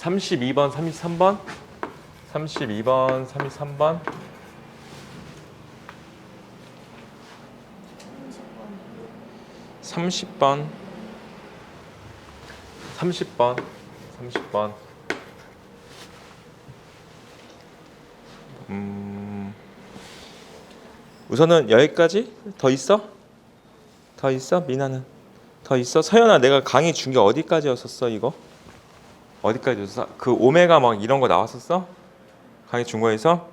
32번, 33번, 32번, 33번, 30번, 30번, 30번. 우선은 여기까지. 더 있어? 더 있어? 미나는 더 있어? 서연아, 내가 강의 준 게 어디까지였었어? 이거 어디까지였어? 그 오메가 막 이런 거 나왔었어? 강의 준 거에서?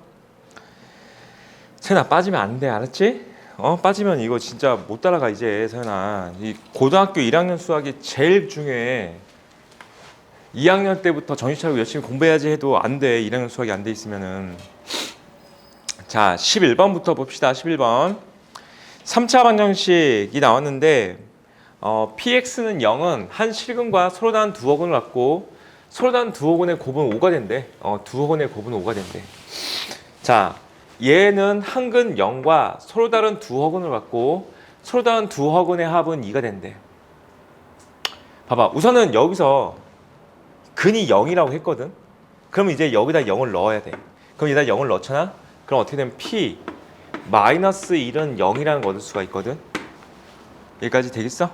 서연아, 빠지면 안 돼, 알았지? 빠지면 이거 진짜 못 따라가 이제. 서연아, 이 고등학교 1학년 수학이 제일 중요해. 2학년 때부터 정신 차리고 열심히 공부해야지 해도 안 돼. 1학년 수학이 안 돼 있으면은. 자, 11번부터 봅시다. 11번 3차 방정식이 나왔는데 px는 0은 한 실근과 서로 다른 두 허근을 갖고 서로 다른 두 허근의 곱은 5가 된대. 두 허근의 곱은 5가 된대. 자, 얘는 한근 0과 서로 다른 두 허근을 갖고 서로 다른 두 허근의 합은 2가 된대. 봐봐, 우선은 여기서 근이 0이라고 했거든. 그럼 이제 여기다 0을 넣어야 돼. 그럼 여기다 0을 넣잖아. 그럼 어떻게 되면 p 마이너스 1은 0이라는 거 얻을 수가 있거든. 여기까지 되겠어?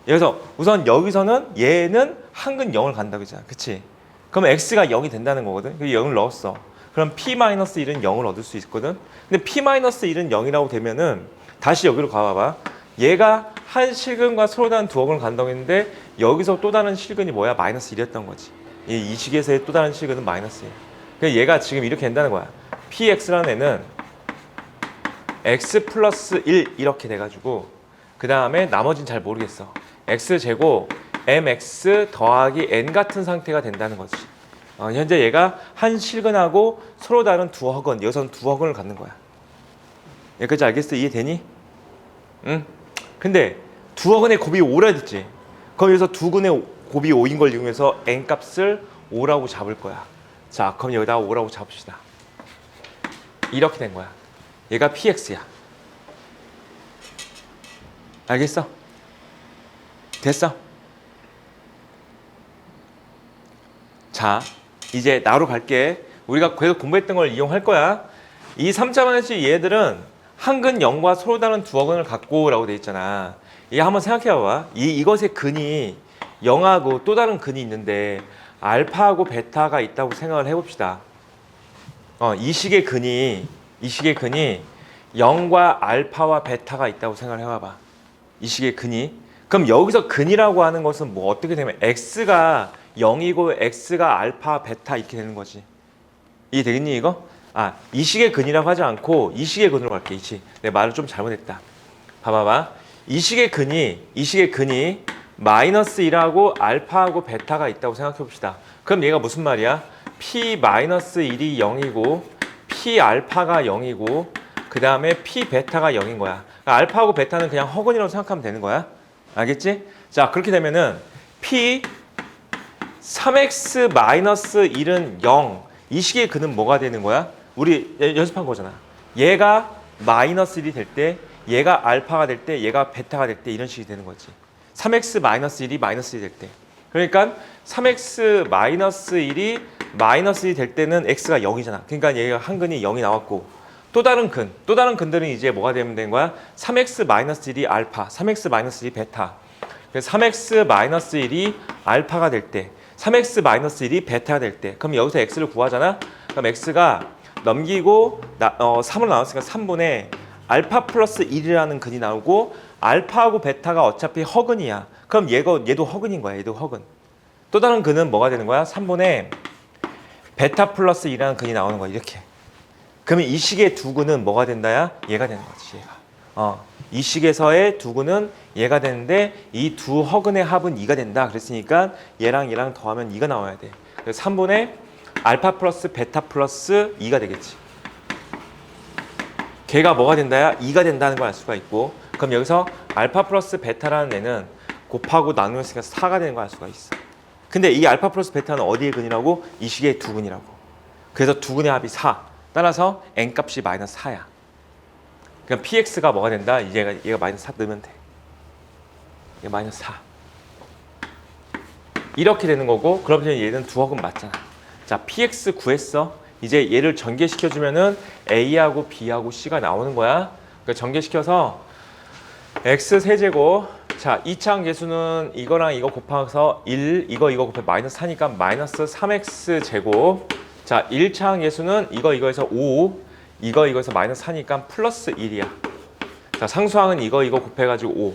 그래서 우선 여기서는 얘는 한근 0을 간다 그러잖아. 그치? 그럼 x가 0이 된다는 거거든. 그래서 0을 넣었어. 그럼 p 마이너스 1은 0을 얻을 수 있거든. 근데 p 마이너스 1은 0이라고 되면은 다시 여기로 가봐봐. 얘가 한 실근과 서로 다른 두 허근을 간다고 했는데 여기서 또 다른 실근이 뭐야? 마이너스 1이었던 거지. 이 식에서의 또 다른 실근은 마이너스 1. 그래서 얘가 지금 이렇게 된다는 거야. px라는 애는 x 플러스 1 이렇게 돼가지고 그 다음에 나머지는 잘 모르겠어. x제곱 mx 더하기 n 같은 상태가 된다는 거지. 현재 얘가 한 실근하고 서로 다른 두 허근, 여기서는 두 허근을 갖는 거야. 여기까지 알겠어? 이해되니? 응? 근데 두 허근의 곱이 5라 됐지? 그럼 여기서 두 근의 곱이 5인 걸 이용해서 n 값을 5라고 잡을 거야. 자, 그럼 여기다 5라고 잡읍시다. 이렇게 된 거야. 얘가 px야. 알겠어? 됐어? 자, 이제 나로 갈게. 우리가 계속 공부했던 걸 이용할 거야. 이 3차 방정식 얘들은 한근 0과 서로 다른 두 허근을 갖고 라고 돼 있잖아. 이게 한번 생각해 봐봐. 이것의 근이 0하고 또 다른 근이 있는데 알파하고 베타가 있다고 생각을 해봅시다. 이 식의 근이 0과 알파와 베타가 있다고 생각을 해봐봐. 이 식의 근이. 그럼 여기서 근이라고 하는 것은 뭐 어떻게 되면 x가 0이고 x가 알파, 베타 이렇게 되는 거지. 이해되겠니 이거? 이 식의 근이라고 하지 않고 이 식의 근으로 갈게. 내 말을 좀 잘못했다. 봐봐봐. 이 식의 근이 마이너스 1하고 알파하고 베타가 있다고 생각해 봅시다. 그럼 얘가 무슨 말이야? p 마이너스 1이 0이고 p 알파가 0이고 그 다음에 p 베타가 0인 거야. 그러니까 알파하고 베타는 그냥 허근이라고 생각하면 되는 거야. 알겠지? 자, 그렇게 되면은 p 3x 마이너스 1은 0. 이 식의 근은 뭐가 되는 거야? 우리 연습한 거잖아. 얘가 마이너스 1이 될 때, 얘가 알파가 될 때, 얘가 베타가 될 때 이런 식이 되는 거지. 3x 마이너스 1이 마이너스 1이 될 때. 그러니까 3x 마이너스 1이 마이너스 1이 될 때는 x가 0이잖아. 그러니까 얘가 한근이 0이 나왔고 또 다른 근들은 이제 뭐가 되면 되는 거야? 3x 마이너스 1이 알파, 3x 마이너스 1이 베타. 그래서 3x 마이너스 1이 알파가 될 때, 3x 마이너스 1이 베타가 될 때, 그럼 여기서 x를 구하잖아. 그럼 x가 넘기고 3으로 나왔으니까 3분의 알파 플러스 1이라는 근이 나오고 알파하고 베타가 어차피 허근이야. 그럼 얘도 허근인 거야. 얘도 허근. 또 다른 근은 뭐가 되는 거야? 3분의 베타 플러스 2라는 근이 나오는 거야. 이렇게. 그러면 이 식의 두 근은 뭐가 된다야? 얘가 되는 거지. 얘가. 이 식에서의 두 근은 얘가 되는데 이 두 허근의 합은 2가 된다. 그랬으니까 얘랑 더하면 2가 나와야 돼. 그래서 3분의 알파 플러스 베타 플러스 2가 되겠지. 걔가 뭐가 된다야? 2가 된다는 걸 알 수가 있고, 그럼 여기서 알파 플러스 베타라는 애는 곱하고 나누었으니까 4가 되는 걸 알 수가 있어. 근데 이 알파 플러스 베타는 어디의 근이라고? 이 식의 두 근이라고. 그래서 두 근의 합이 4. 따라서 n 값이 마이너스 4야. 그럼 px가 뭐가 된다? 얘가 마이너스 4 넣으면 돼. 얘가 마이너스 4. 이렇게 되는 거고 그러면 얘는 두억은 맞잖아. 자, px 구했어. 이제 얘를 전개시켜주면은 a하고 b하고 c가 나오는 거야. 그러니까 전개시켜서 x 세제곱. 자, 2차항 계수는 이거랑 이거 곱해서 1, 이거 곱해 마이너스 4니까 마이너스 3x 제곱. 자, 1차항 계수는 이거에서 5, 이거에서 마이너스 4니까 플러스 1이야. 자, 상수항은 이거 곱해가지고 5.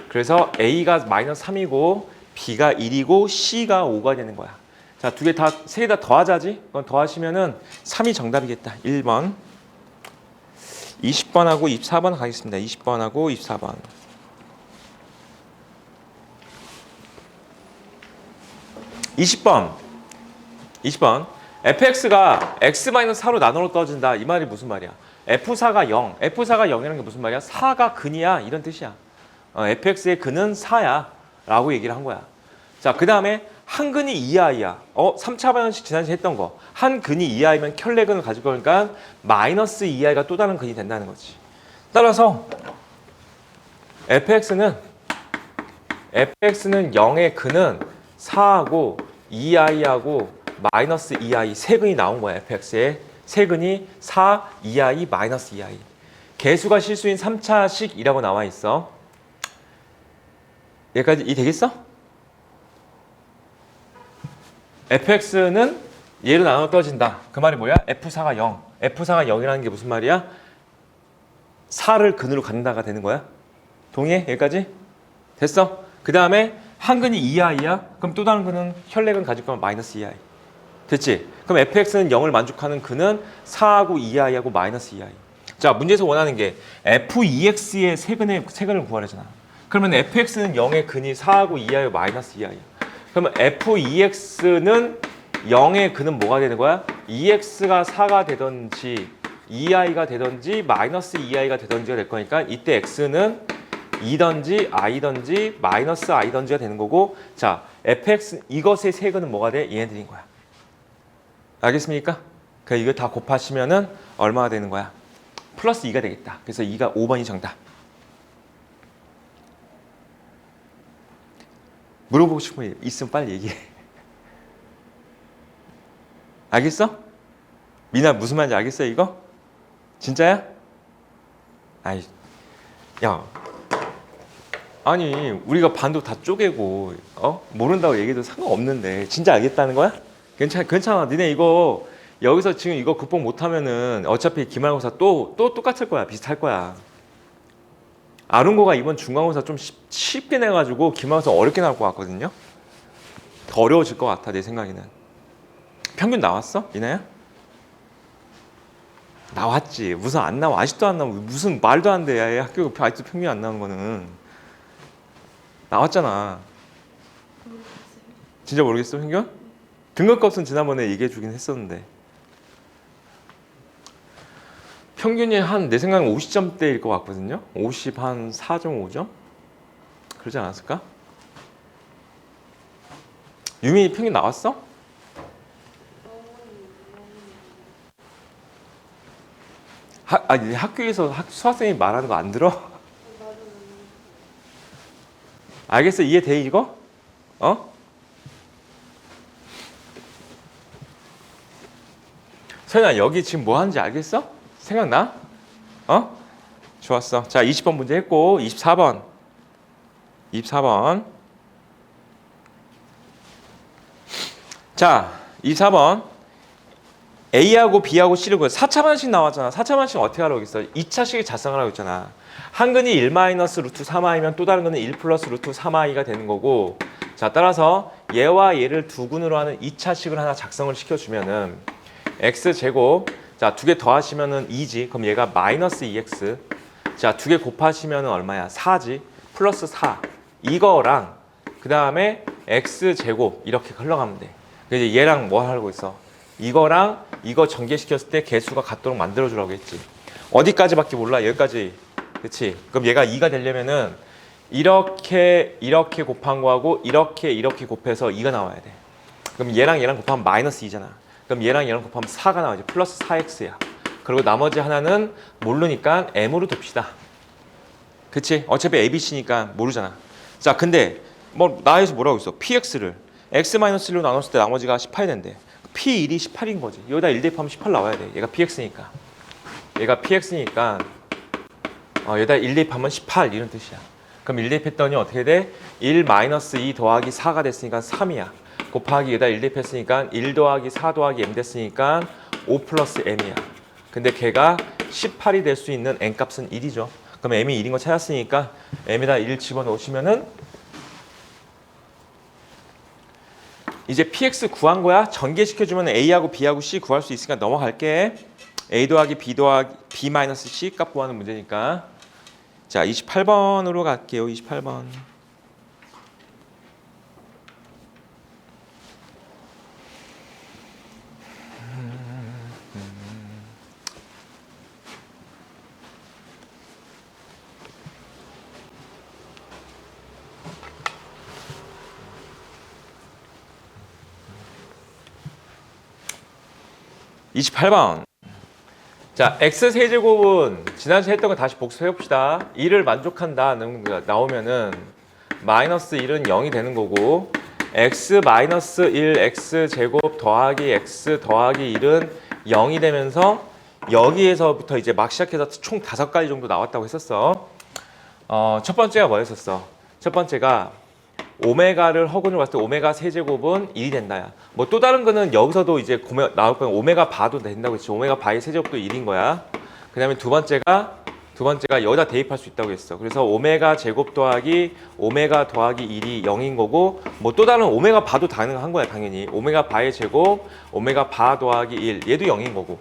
그래서 a가 마이너스 3이고 b가 1이고 c가 5가 되는 거야. 자, 세 개 다 더하자지? 그건 더하시면은 3이 정답이겠다. 1번. 20번하고 24번 가겠습니다. 20번하고 24번. 20번. fx가 x-4로 나눠로 떨어진다. 이 말이 무슨 말이야? f4가 0. f4가 0이라는 게 무슨 말이야? 4가 근이야. 이런 뜻이야. fx의 근은 4야. 라고 얘기를 한 거야. 자, 그 다음에 한 근이 2i야. 3차 방정식 지난시에 했던 거. 한 근이 2i면 켤레근을 가질 거니까 마이너스 2i가 또 다른 근이 된다는 거지. 따라서 fx는 0의 근은 4하고 2i하고 마이너스 2i 세 근이 나온 거야. fx의 세 근이 4, 2i, 마이너스 2i. 개수가 실수인 3차식이라고 나와 있어. 여기까지 이 되겠어? fx는 얘로 나눠 떨어진다. 그 말이 뭐야? f4가 0. f4가 0이라는 게 무슨 말이야? 4를 근으로 갖는다가 되는 거야. 동의해? 여기까지? 됐어? 그 다음에 한 근이 2i야. 그럼 또 다른 근은 혈액은 가질 거면 마이너스 2i. 됐지? 그럼 fx는 0을 만족하는 근은 4하고 2i하고 마이너스 2i. 자, 문제에서 원하는 게 f2x의 세근을 구하려잖아. 그러면 fx는 0의 근이 4하고 2i하고 마이너스 2i야. 그러면 f2x는 0의 근은 뭐가 되는 거야? 2x가 4가 되든지 2i가 되든지 마이너스 2i가 되든지가 될 거니까 이때 x는 2든지 i든지 마이너스 i든지가 되는 거고, 자, fx 이것의 세근은 뭐가 돼? 얘네들인 거야. 알겠습니까? 그러니까 이거 다 곱하시면은 얼마가 되는 거야? 플러스 2가 되겠다. 그래서 2가 5번이 정답. 물어보고 싶은 거 있으면 빨리 얘기해. 알겠어? 미나 무슨 말인지 알겠어 이거? 진짜야? 아이, 야, 아니 우리가 반도 다 쪼개고 모른다고 얘기해도 상관없는데 진짜 알겠다는 거야? 괜찮아. 니네 이거 여기서 지금 이거 극복 못하면은 어차피 기말고사 또 똑같을 거야. 비슷할 거야. 아lun고가 이번 중간고사 좀 쉽게 내가지고 기말고사 어렵게 나올 것 같거든요. 더 어려워질 것 같아 내 생각에는. 평균 나왔어? 이나야? 나왔지. 무슨 안 나와? 아직도 안 나와. 무슨 말도 안 돼. 야, 학교 아직도 평균 안 나온 거는. 나왔잖아. 진짜 모르겠어 평균? 등급값은 지난번에 얘기해 주긴 했었는데. 평균이 한 내 생각엔 50점대일 것 같거든요. 50 한 4.5점? 그러지 않았을까? 유민이 평균 나왔어? 학교에서 수학생이 말하는 거 안 들어? 알겠어? 이해돼 이거? 서연아 여기 지금 뭐 하는지 알겠어? 생각나? 좋았어. 자, 20번 문제 했고 24번. 자, 24번. A하고 B하고 C를 구해. 4차 반식 나왔잖아. 4차 반식 어떻게 하라고 했어? 2차식을 자성하라고 했잖아. 한 근이 1 마이너스 루트 3i면 또 다른 근은 1 플러스 루트 3i가 되는 거고, 자, 따라서 얘와 얘를 두 근으로 하는 2차식을 하나 작성을 시켜주면은 x제곱, 자, 두 개 더하시면은 2지. 그럼 얘가 마이너스 2x. 자, 두 개 곱하시면은 얼마야? 4지. 플러스 4. 이거랑 그 다음에 x제곱 이렇게 흘러가면 돼. 그래서 얘랑 뭐 하고 있어? 이거랑 이거 전개시켰을 때 개수가 같도록 만들어주라고 했지. 어디까지밖에 몰라? 여기까지. 그치? 그럼 얘가 2가 되려면은 이렇게 곱한 거하고 이렇게 곱해서 2가 나와야 돼. 그럼 얘랑 곱하면 마이너스 2잖아. 그럼 얘랑 곱하면 4가 나오지. 플러스 4x야. 그리고 나머지 하나는 모르니까 m으로 둡시다. 그치? 어차피 ABC니까 모르잖아. 자, 근데 나에서 뭐라고 했어? px를 x-1로 나눴을 때 나머지가 18이 된대. P1이 18인 거지. 여기다 1 대입하면 18 나와야 돼. 얘가 px니까. 여기다 1 대입하면 18 이런 뜻이야. 그럼 1 대입했더니 어떻게 돼? 1 마이너스 2 더하기 4가 됐으니까 3이야. 곱하기 여기다 1 대입했으니까 1 더하기 4 더하기 m 됐으니까 5 플러스 m이야. 근데 걔가 18이 될 수 있는 n값은 1이죠. 그럼 m이 1인 거 찾았으니까 m에다 1 집어넣으시면은 이제 px 구한 거야. 전개시켜주면 a하고 b하고 c 구할 수 있으니까 넘어갈게. a 더하기 b 마이너스 c 값 구하는 문제니까. 자, 28번으로 갈게요. 28번. 자, x세제곱은 지난주에 했던 거 다시 복습해 봅시다. 1을 만족한다 나오면은 마이너스 1은 0이 되는 거고 x 마이너스 1 x제곱 더하기 x 더하기 1은 0이 되면서 여기에서부터 이제 막 시작해서 총 5가지 정도 나왔다고 했었어. 첫 번째가 뭐였었어? 첫 번째가 오메가를 허근으로 봤을 때 오메가 세제곱은 1이 된다야. 뭐 또 다른 거는 여기서도 이제 나올 거면 오메가 바도 된다고 했지. 오메가 바의 세제곱도 1인 거야. 그 다음에 두 번째가 여기다 대입할 수 있다고 했어. 그래서 오메가 제곱 더하기 오메가 더하기 1이 0인 거고 뭐 또 다른 오메가 바도 가능한 거야 당연히. 오메가 바의 제곱 오메가 바 더하기 1 얘도 0인 거고.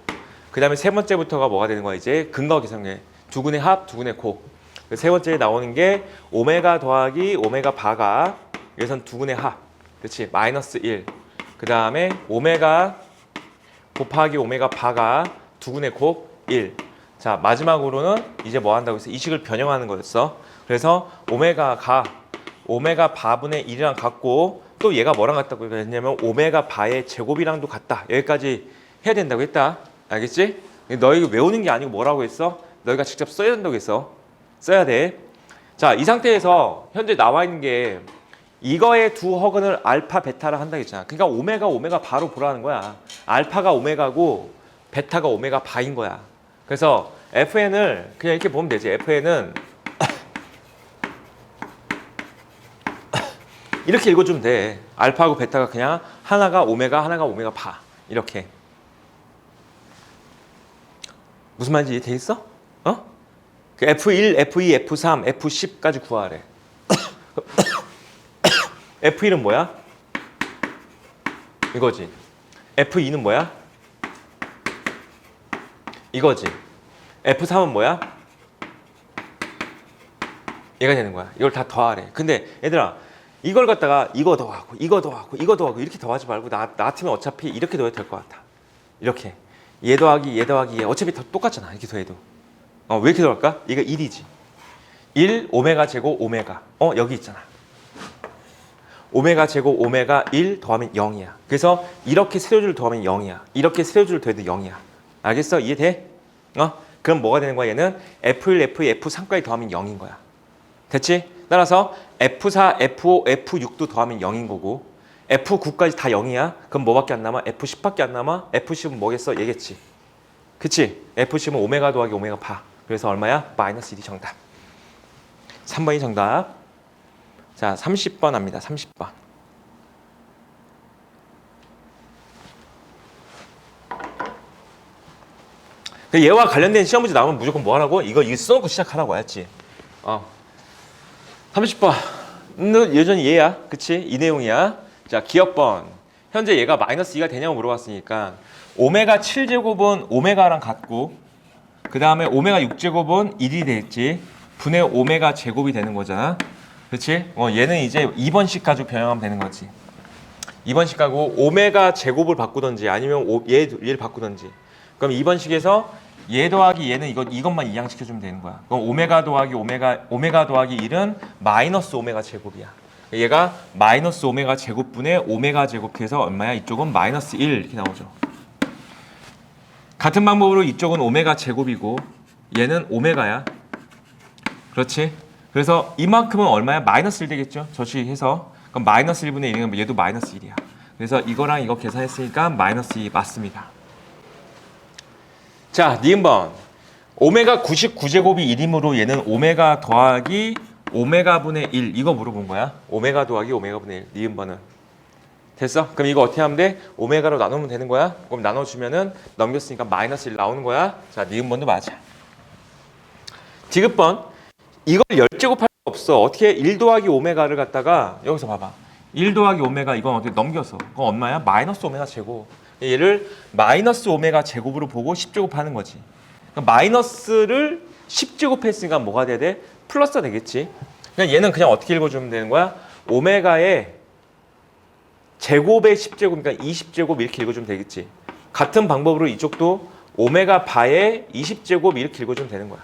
그 다음에 세 번째부터가 뭐가 되는 거야 이제 근거 계산해. 두근의 합 두근의 곱. 세 번째에 나오는 게 오메가 더하기 오메가 바가 여기선 두근의 합. 그렇지. 마이너스 1. 그 다음에 오메가 곱하기 오메가 바가 두근의 곱 1. 자, 마지막으로는 이제 뭐 한다고 했어? 이 식을 변형하는 거였어. 그래서 오메가 바분의 1이랑 같고 또 얘가 뭐랑 같다고 했냐면 오메가 바의 제곱이랑도 같다. 여기까지 해야 된다고 했다. 알겠지? 너희 외우는 게 아니고 뭐라고 했어? 너희가 직접 써야 된다고 했어. 써야 돼. 자, 이 상태에서 현재 나와 있는 게 이거의 두 허근을 알파, 베타라 한다고 했잖아. 그러니까 오메가 바로 보라는 거야. 알파가 오메가고 베타가 오메가 바인 거야. 그래서 FN을 그냥 이렇게 보면 되지. FN은 이렇게 읽어주면 돼. 알파하고 베타가 그냥 하나가 오메가, 하나가 오메가 바. 이렇게. 무슨 말인지 이해 돼 있어? 그 F1, F2, F3, F10까지 구하래. F1은 뭐야? 이거지. F2는 뭐야? 이거지. F3은 뭐야? 얘가 되는 거야. 이걸 다 더하래. 근데 얘들아 이걸 갖다가 이거 더하고 이거 더하고 이거 더하고 이렇게 더하지 말고 나 같으면 어차피 이렇게 더해도 될 것 같아. 이렇게. 얘 더하기 얘 더하기 얘 어차피 다 똑같잖아. 이렇게 더해도. 왜 이렇게 더할까? 이거 1이지. 1 오메가 제곱 오메가. 여기 있잖아. 오메가 제곱 오메가 1 더하면 0이야. 그래서 이렇게 세로줄을 더하면 0이야. 이렇게 세로줄을 더해도 0이야. 알겠어? 이해돼? 그럼 뭐가 되는 거야? 얘는 F1, F2, F3까지 더하면 0인 거야. 됐지? 따라서 F4, F5, F6도 더하면 0인 거고 F9까지 다 0이야. 그럼 뭐밖에 안 남아? F10밖에 안 남아? F10은 뭐겠어? 얘겠지. 그치? F10은 오메가 더하기 오메가 바. 그래서 얼마야? 마이너스 1이 정답. 3번이 정답. 자, 30번 합니다. 30번. 얘와 관련된 시험 문제 나오면 무조건 뭐 하라고? 이거 써놓고 시작하라고 했지. 30번. 여전히 얘야. 그치? 이 내용이야. 자, 기억번. 현재 얘가 마이너스 2가 되냐고 물어봤으니까 오메가 7제곱은 오메가랑 같고 그 다음에 오메가 6제곱은 1이 되겠지. 분의 오메가 제곱이 되는 거잖아. 그렇지? 얘는 이제 2번식 가지고 변형하면 되는 거지. 2번식 가지고 오메가 제곱을 바꾸던지 아니면 얘를 바꾸던지. 그럼 2번식에서 얘 더하기 얘는 이것만 이항시켜주면 되는 거야. 그럼 오메가 더하기 오메가 더하기 1은 마이너스 오메가 제곱이야. 얘가 마이너스 오메가 제곱분의 오메가 제곱해서 얼마야? 이쪽은 마이너스 1 이렇게 나오죠. 같은 방법으로 이쪽은 오메가 제곱이고 얘는 오메가야. 그렇지? 그래서 이만큼은 얼마야? 마이너스 1 되겠죠? 저식해서. 그럼 마이너스 1분의 1이면 얘도 마이너스 1이야. 그래서 이거랑 이거 계산했으니까 마이너스 2 맞습니다. 자, 니은번. 오메가 99제곱이 1이므로 얘는 오메가 더하기 오메가분의 1 이거 물어본 거야. 오메가 더하기 오메가분의 1 니은번은. 됐어? 그럼 이거 어떻게 하면 돼? 오메가로 나누면 되는 거야. 그럼 나눠주면은 넘겼으니까 마이너스 1 나오는 거야. 자, 니은번도 맞아. 디귿번. 이걸 10제곱할 수 없어. 어떻게 1 더하기 오메가를 갖다가 여기서 봐봐. 1 더하기 오메가 이건 어떻게 넘겨서. 그건 얼마야? 마이너스 오메가 제곱. 얘를 마이너스 오메가 제곱으로 보고 10제곱하는 거지. 그러니까 마이너스를 10제곱 했으니까 뭐가 돼야 돼? 플러스가 되겠지. 그냥 얘는 그냥 어떻게 읽어주면 되는 거야? 오메가의 제곱의 10제곱, 그러니까 20제곱 이렇게 읽어주면 되겠지. 같은 방법으로 이쪽도 오메가 바의 20제곱 이렇게 읽어주면 되는 거야.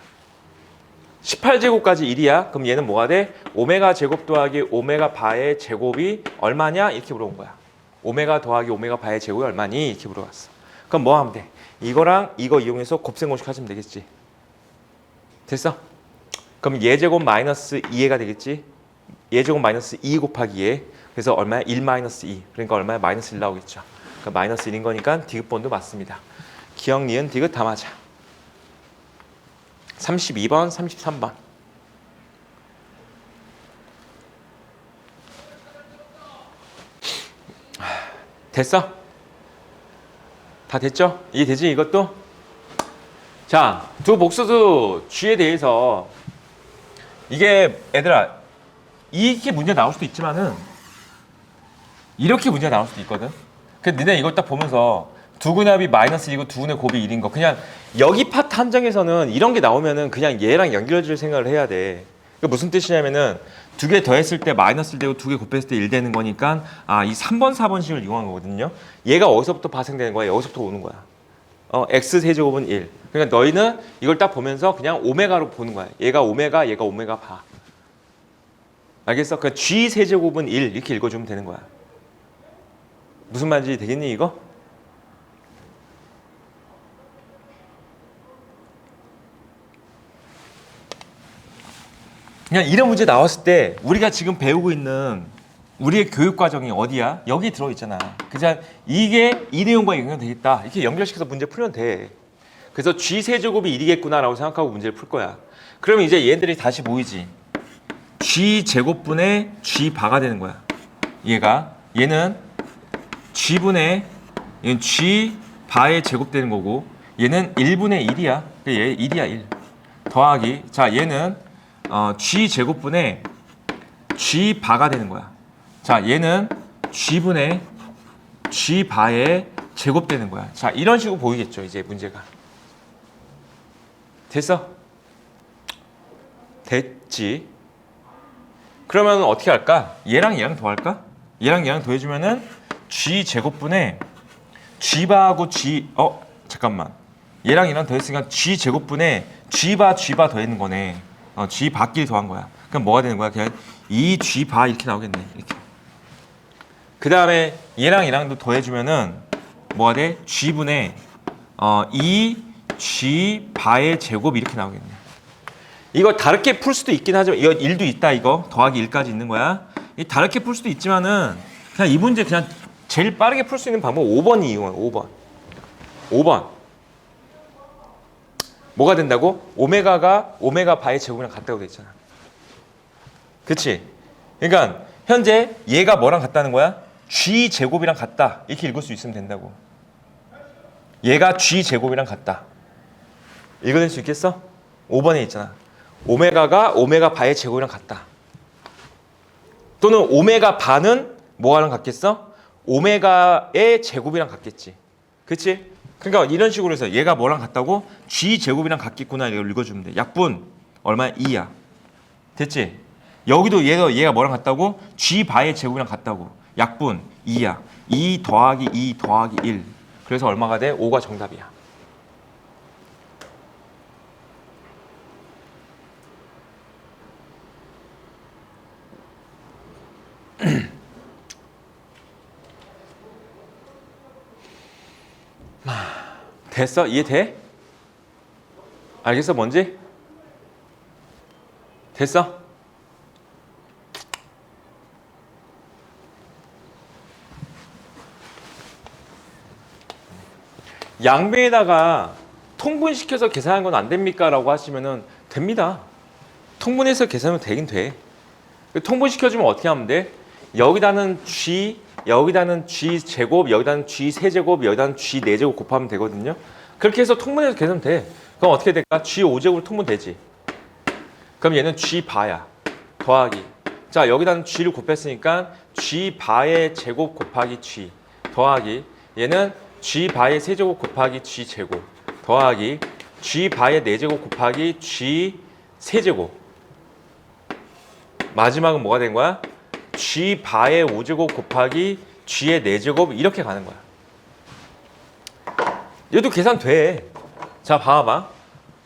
18제곱까지 1이야. 그럼 얘는 뭐가 돼? 오메가 제곱 더하기 오메가 바의 제곱이 얼마냐? 이렇게 물어본 거야. 오메가 더하기 오메가 바의 제곱이 얼마니? 이렇게 물어봤어. 그럼 뭐 하면 돼? 이거랑 이거 이용해서 곱셈공식 하시면 되겠지. 됐어? 그럼 얘제곱 마이너스 2얘가 되겠지? 얘제곱 마이너스 2 곱하기 얘. 그래서 얼마야? 1 마이너스 2. 그러니까 얼마야? 마이너스 1 나오겠죠. 그러니까 마이너스 1인 거니까 디귿번도 맞습니다. 기억, 니은, 디귿 다 맞아. 32번, 33번. 됐어? 다 됐죠? 이해되지 이것도? 자, 두 복수수 G에 대해서 이게 얘들아 이렇게 문제 나올 수도 있지만은 이렇게 문제가 나올 수도 있거든. 근데 니네 이걸 딱 보면서 두근합이 마이너스 1이고 두근의 곱이 1인 거 그냥 여기 파트 한정에서는 이런 게 나오면은 그냥 얘랑 연결줄 생각을 해야 돼. 그러니까 무슨 뜻이냐면은 두 개 더했을 때 마이너스 1 되고 두 개 곱했을 때 1 되는 거니까 이 3번 4번 식을 이용한 거거든요. 얘가 어디서부터 발생되는 거야? 여기서부터 오는 거야. x 세제곱은 1. 그러니까 너희는 이걸 딱 보면서 그냥 오메가로 보는 거야. 얘가 오메가, 얘가 오메가 바. 알겠어? 그러니까 g 세제곱은 1 이렇게 읽어주면 되는 거야. 무슨 말인지 되겠니 이거? 그냥 이런 문제 나왔을 때 우리가 지금 배우고 있는 우리의 교육 과정이 어디야? 여기 들어있잖아. 그냥 이게 이 내용과 연결되겠다. 이렇게 연결시켜서 문제 풀면 돼. 그래서 G 세제곱이 1이겠구나라고 생각하고 문제를 풀 거야. 그러면 이제 얘들이 다시 모이지. G 제곱분의 G 바가 되는 거야. 얘는 G분의 얘는 G 바의 제곱 되는 거고 얘는 1분의 1이야. 얘 1이야 1. 더하기 자 얘는 G 제곱분의 G 바가 되는 거야. 자 얘는 G분의 G 바의 제곱 되는 거야. 자 이런 식으로 보이겠죠 이제 문제가. 됐어? 됐지? 그러면 어떻게 할까? 얘랑 얘랑 더할까? 얘랑 얘랑 더해주면은 G 제곱분의 G 바하고 G 잠깐만 얘랑 얘랑 더했으니까 G 제곱분의 G 바 더했는 거네. G 바끼리 더한 거야. 그럼 뭐가 되는 거야? 그냥 2G 바 이렇게 나오겠네. 이렇게. 그 다음에 얘랑 얘랑도 더해주면은 뭐가 돼? G분의 2G 바의 제곱 이렇게 나오겠네. 이거 다르게 풀 수도 있긴 하지만 이거 1도 있다 이거 더하기 1까지 있는 거야. 이 다르게 풀 수도 있지만은 그냥 이 문제 그냥 제일 빠르게 풀 수 있는 방법 5번이 이용해. 5번. 뭐가 된다고? 오메가가 오메가 바의 제곱이랑 같다고 돼 있잖아. 그치? 그러니까 현재 얘가 뭐랑 같다는 거야? G 제곱이랑 같다. 이렇게 읽을 수 있으면 된다고. 얘가 G 제곱이랑 같다. 읽어낼 수 있겠어? 5번에 있잖아. 오메가가 오메가 바의 제곱이랑 같다. 또는 오메가 바는 뭐랑 같겠어? 오메가의 제곱이랑 같겠지. 그치? 그러니까 이런 식으로 해서 얘가 뭐랑 같다고? G 제곱이랑 같겠구나 이걸 읽어주면 돼. 약분 얼마야? 2야. 됐지? 여기도 얘가 뭐랑 같다고? G 바의 제곱이랑 같다고. 약분 2야. 2 더하기 2 더하기 1. 그래서 얼마가 돼? 5가 정답이야. 됐어? 이해돼? 알겠어? 뭔지? 됐어? 양변에다가 통분시켜서 계산한 건 안 됩니까? 라고 하시면은 됩니다. 통분해서 계산하면 되긴 돼. 통분시켜주면 어떻게 하면 돼? 여기다는 G, 여기다는 G 제곱, 여기다는 G 세제곱, 여기다는 G 4제곱 곱하면 되거든요. 그렇게 해서 통분해서 계산하면 돼. 그럼 어떻게 될까? G 5제곱으로 통분되지. 그럼 얘는 G 바야. 더하기. 자, 여기다는 G를 곱했으니까 G 바의 제곱 곱하기 G 더하기. 얘는 G 바의 세제곱 곱하기 G 제곱 더하기. G 바의 4제곱 곱하기 G 세제곱. 마지막은 뭐가 된 거야? G 바의 5제곱 곱하기 G의 4제곱 이렇게 가는 거야. 얘도 계산 돼. 자, 봐봐.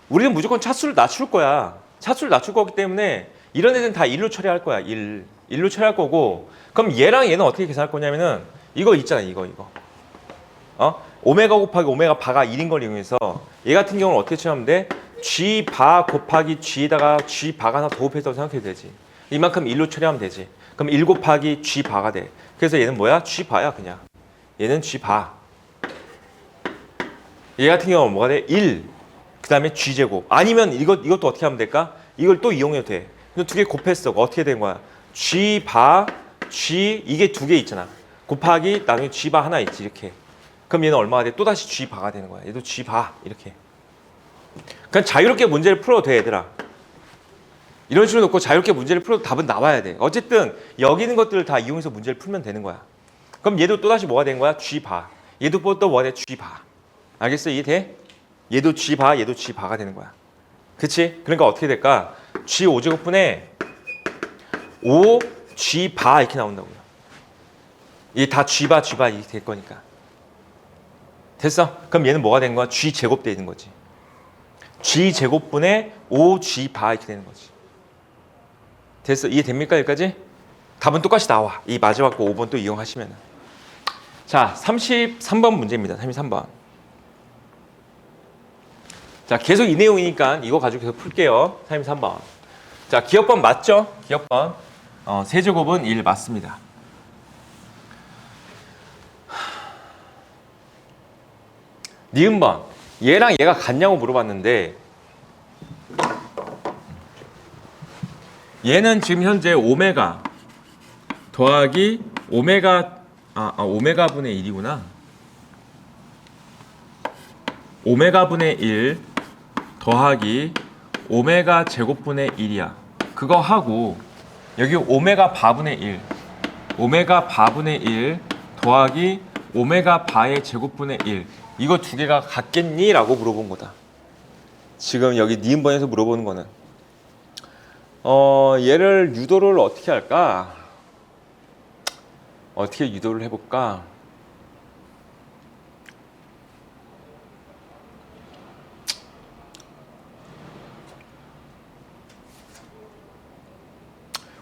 우리는 무조건 차수를 낮출 거야. 차수를 낮출 거기 때문에 이런 애들은 다 1로 처리할 거야. 1로 처리할 거고. 그럼 얘랑 얘는 어떻게 계산할 거냐면은 이거 있잖아. 이거. 오메가 곱하기 오메가 바가 1인 걸 이용해서 얘 같은 경우는 어떻게 처리하면 돼? G 바 곱하기 G에다가 G 바가 하나 더 곱해서 생각해도 되지. 이만큼 1로 처리하면 되지. 그럼 1 곱하기 G 바가 돼. 그래서 얘는 뭐야? G 바야 그냥. 얘는 G 바. 얘 같은 경우는 뭐가 돼? 1. 그 다음에 G 제곱. 아니면 이것도 어떻게 하면 될까? 이걸 또 이용해도 돼. 근데 두 개 곱했어. 어떻게 된 거야? G 바, G 이게 두 개 있잖아. 곱하기 나중에 G 바 하나 있지 이렇게. 그럼 얘는 얼마가 돼? 또 다시 G 바가 되는 거야. 얘도 G 바 이렇게. 그냥 자유롭게 문제를 풀어도 돼 얘들아. 이런 식으로 놓고 자유롭게 문제를 풀어도 답은 나와야 돼. 어쨌든 여기 있는 것들을 다 이용해서 문제를 풀면 되는 거야. 그럼 얘도 또다시 뭐가 된 거야? G 바. 얘도 또 뭐가 돼? G 바. 알겠어? 이해돼? 얘도 G 바, 얘도 G 바가 되는 거야. 그치? 그러니까 어떻게 될까? G 5제곱분의 5 G 바 이렇게 나온다고요. 이게 다 G 바, G 바 이렇게 될 거니까. 됐어? 그럼 얘는 뭐가 된 거야? G 제곱 되는 거지. G 제곱분의 5 G 바 이렇게 되는 거지. 됐어? 이해됩니까? 여기까지? 답은 똑같이 나와. 이 마지막 거 5번 또 이용하시면. 자, 33번 문제입니다. 33번. 자, 계속 이 내용이니까 이거 가지고 계속 풀게요. 33번. 자, 기억번 맞죠? 기억번. 세제곱은 1 맞습니다. 니은번. 얘랑 얘가 같냐고 물어봤는데 얘는 지금 현재 오메가 더하기 오메가 분의 1이구나. 오메가 분의 1 더하기 오메가 제곱분의 1이야. 그거 하고 여기 오메가 바분의 1 오메가 바분의 1 더하기 오메가 바의 제곱분의 1 이거 두 개가 같겠니? 라고 물어본 거다. 지금 여기 니은번에서 물어보는 거는 얘를 유도를 어떻게 할까? 어떻게 유도를 해볼까?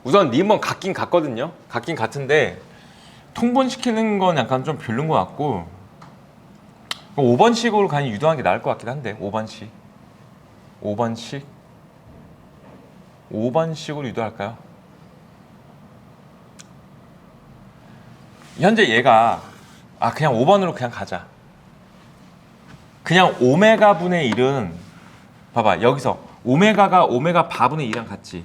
우선 니은번 같긴 같거든요. 같긴 같은데 통분시키는 건 약간 좀 별론 것 같고 5번식으로 그냥 유도하는 게 나을 것 같긴 한데 5번식으로 유도할까요? 현재 얘가 그냥 5번으로 그냥 가자. 그냥 오메가 분의 1은 봐봐 여기서 오메가가 오메가 바분의 2랑 같지.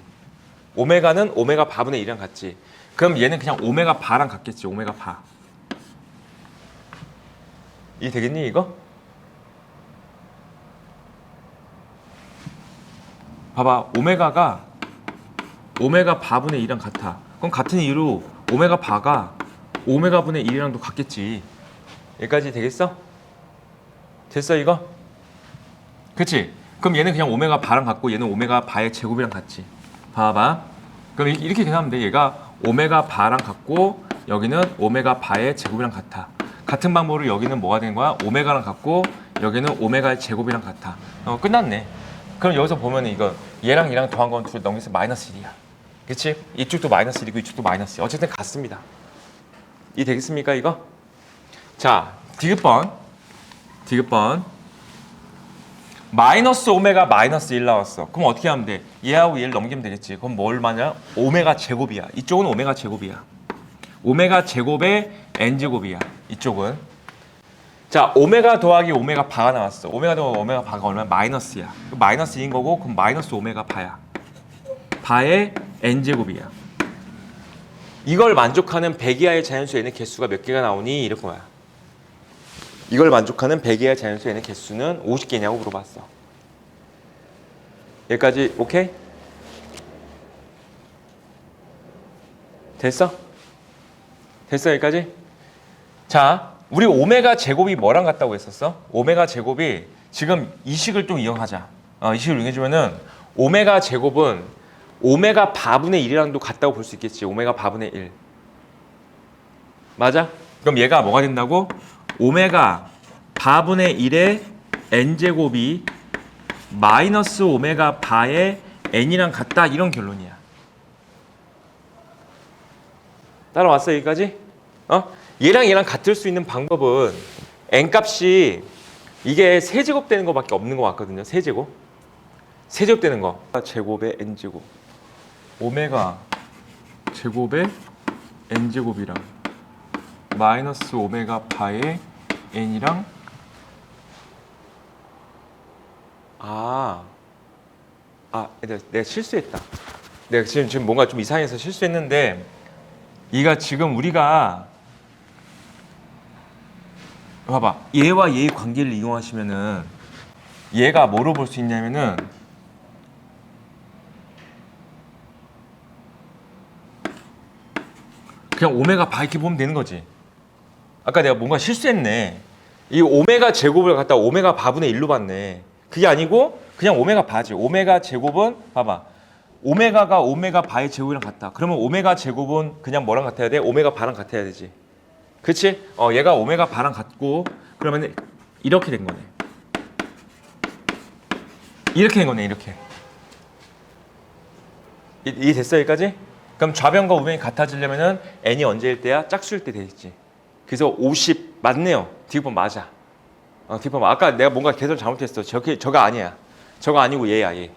오메가는 오메가 바분의 2랑 같지. 그럼 얘는 그냥 오메가 바랑 같겠지. 오메가 바. 이해 되겠니 이거? 봐봐 오메가가 오메가 바분의 2랑 같아. 그럼 같은 이유로 오메가 바가 오메가 분의 1이랑도 같겠지. 여기까지 되겠어? 됐어 이거? 그치? 그럼 얘는 그냥 오메가 바랑 같고 얘는 오메가 바의 제곱이랑 같지. 봐봐. 그럼 이렇게 계산하면 돼. 얘가 오메가 바랑 같고 여기는 오메가 바의 제곱이랑 같아. 같은 방법으로 여기는 뭐가 되는 거야? 오메가랑 같고 여기는 오메가의 제곱이랑 같아. 끝났네. 그럼 여기서 보면 이거 얘랑 얘랑 더한 건 둘 넘겨서 마이너스 1이야. 그치? 이쪽도 마이너스 1이고 이쪽도 마이너스 1. 어쨌든 같습니다. 이 되겠습니까 이거? 자, 디귿번. 마이너스 오메가 마이너스 1 나왔어. 그럼 어떻게 하면 돼? 얘하고 얘를 넘기면 되겠지. 그럼 뭘 마냐? 오메가 제곱이야. 이쪽은 오메가 제곱이야. 오메가 제곱의 n제곱이야. 이쪽은. 자, 오메가 더하기 오메가 바가 나왔어. 오메가 더하기 오메가 바가 얼마야? 마이너스야. 마이너스 2인 거고 그럼 마이너스 오메가 바야. 바의 n제곱이야. 이걸 만족하는 100 이하의 자연수에는 개수가 몇 개가 나오니? 이럴 거야. 이걸 만족하는 100 이하의 자연수에는 개수는 50개냐고 물어봤어. 여기까지 오케이? 됐어? 됐어 여기까지? 자, 우리 오메가 제곱이 뭐랑 같다고 했었어? 오메가 제곱이 지금 이 식을 좀 이용하자. 이 식을 이용해주면은 오메가 제곱은 오메가 바분의 1이랑도 같다고 볼 수 있겠지. 오메가 바분의 1. 맞아? 그럼 얘가 뭐가 된다고? 오메가 바분의 1의 n제곱이 마이너스 오메가 바의 n이랑 같다. 이런 결론이야. 따라왔어 여기까지? 얘랑 얘랑 같을 수 있는 방법은 n값이 이게 세제곱 되는 거밖에 없는 것 같거든요. 세제곱 되는 거. 제곱의 n제곱 오메가 제곱의 n제곱이랑 마이너스 오메가 바의 n이랑 내가 실수했다. 내가 지금 뭔가 좀 이상해서 실수했는데 이가 지금 우리가 봐봐. 얘와 얘의 관계를 이용하시면은 얘가 뭐로 볼 수 있냐면은 그냥 오메가 바 이렇게 보면 되는 거지. 아까 내가 뭔가 실수했네. 이 오메가 제곱을 갖다 오메가 바분의 1로 봤네. 그게 아니고 그냥 오메가 바지. 오메가 제곱은 봐봐. 오메가가 오메가 바의 제곱이랑 같다. 그러면 오메가 제곱은 그냥 뭐랑 같아야 돼? 오메가 바랑 같아야 되지. 그치? 얘가 오메가 바랑 같고 그러면 이렇게 된 거네. 이렇게 된 거네. 이렇게. 이해됐어 여기까지? 그럼 좌변과 우변이 같아지려면은 n이 언제일 때야? 짝수일 때 되겠지. 그래서 50 맞네요. 뒷번 맞아. 뒷번 아까 내가 뭔가 계산 잘못했어. 저가 아니야. 저가 아니고 얘야 얘.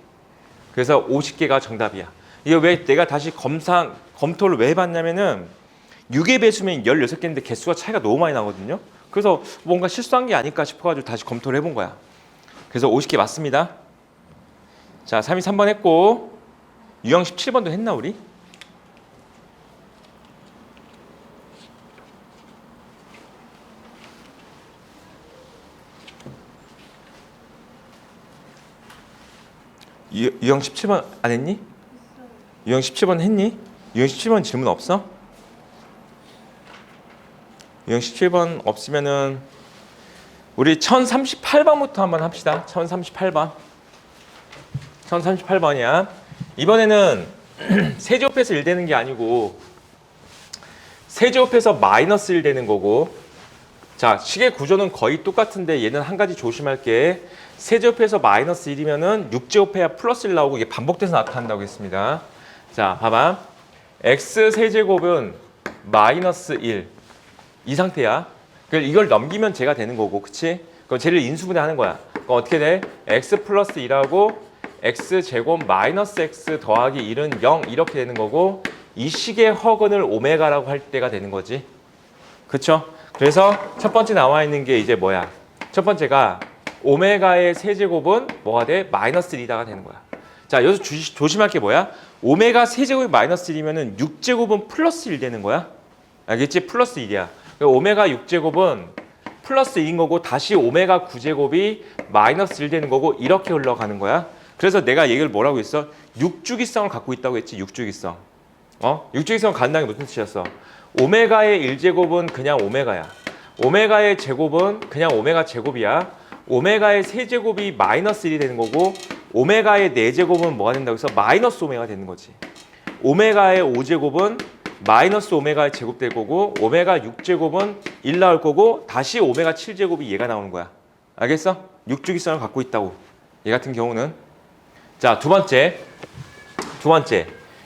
그래서 50개가 정답이야. 이거 왜 내가 다시 검토를 왜 해봤냐면은 6의 배수면 16개인데 개수가 차이가 너무 많이 나거든요. 그래서 뭔가 실수한 게 아닐까 싶어가지고 다시 검토를 해본 거야. 그래서 50개 맞습니다. 자, 3이 3번 했고 유형 17번도 했나 우리? 유형 17번 안 했니? 유형 17번 했니? 유형 17번 질문 없어? 유형 17번 없으면은 우리 1038번부터 한번 합시다. 1038번. 1038번이야. 이번에는 세제곱해서 1 되는 게 아니고 세제곱해서 마이너스 1 되는 거고, 자, 식의 구조는 거의 똑같은데 얘는 한 가지 조심할 게 세제곱해서 마이너스 1이면은 6제곱해야 플러스 1 나오고 이게 반복돼서 나타난다고 했습니다. 자, 봐봐. x 세제곱은 마이너스 1. 이 상태야. 이걸 넘기면 제가 되는 거고, 그치? 그럼 쟤를 인수분해하는 거야. 그럼 어떻게 돼? x 플러스 2하고 x 제곱 마이너스 x 더하기 1은 0 이렇게 되는 거고, 이 식의 허근을 오메가라고 할 때가 되는 거지. 그쵸? 그래서 첫 번째 나와 있는 게 이제 뭐야? 첫 번째가 오메가의 세제곱은 뭐가 돼? 마이너스 1이다가 되는 거야. 자, 여기서 조심할 게 뭐야? 오메가 세제곱이 마이너스 1이면은 6제곱은 플러스 1 되는 거야. 알겠지? 플러스 1이야. 오메가 6제곱은 플러스 1인 거고 다시 오메가 9제곱이 마이너스 1 되는 거고 이렇게 흘러가는 거야. 그래서 내가 얘기를 뭐라고 했어? 육주기성을 갖고 있다고 했지. 육주기성. 육주기성을 갖는다는 게 무슨 뜻이었어? 오메가의 1제곱은 그냥 오메가야. 오메가의 제곱은 그냥 오메가 제곱이야. 오메가의 세제곱이 마이너스 1이 되는 거고 오메가의 4제곱은 뭐가 된다고 해서 마이너스 오메가 되는 거지. 오메가의 5제곱은 마이너스 오메가의 제곱 될 거고 오메가 6제곱은 1 나올 거고 다시 오메가 7제곱이 얘가 나오는 거야. 알겠어? 육주기성을 갖고 있다고. 얘 같은 경우는. 자, 두 번째.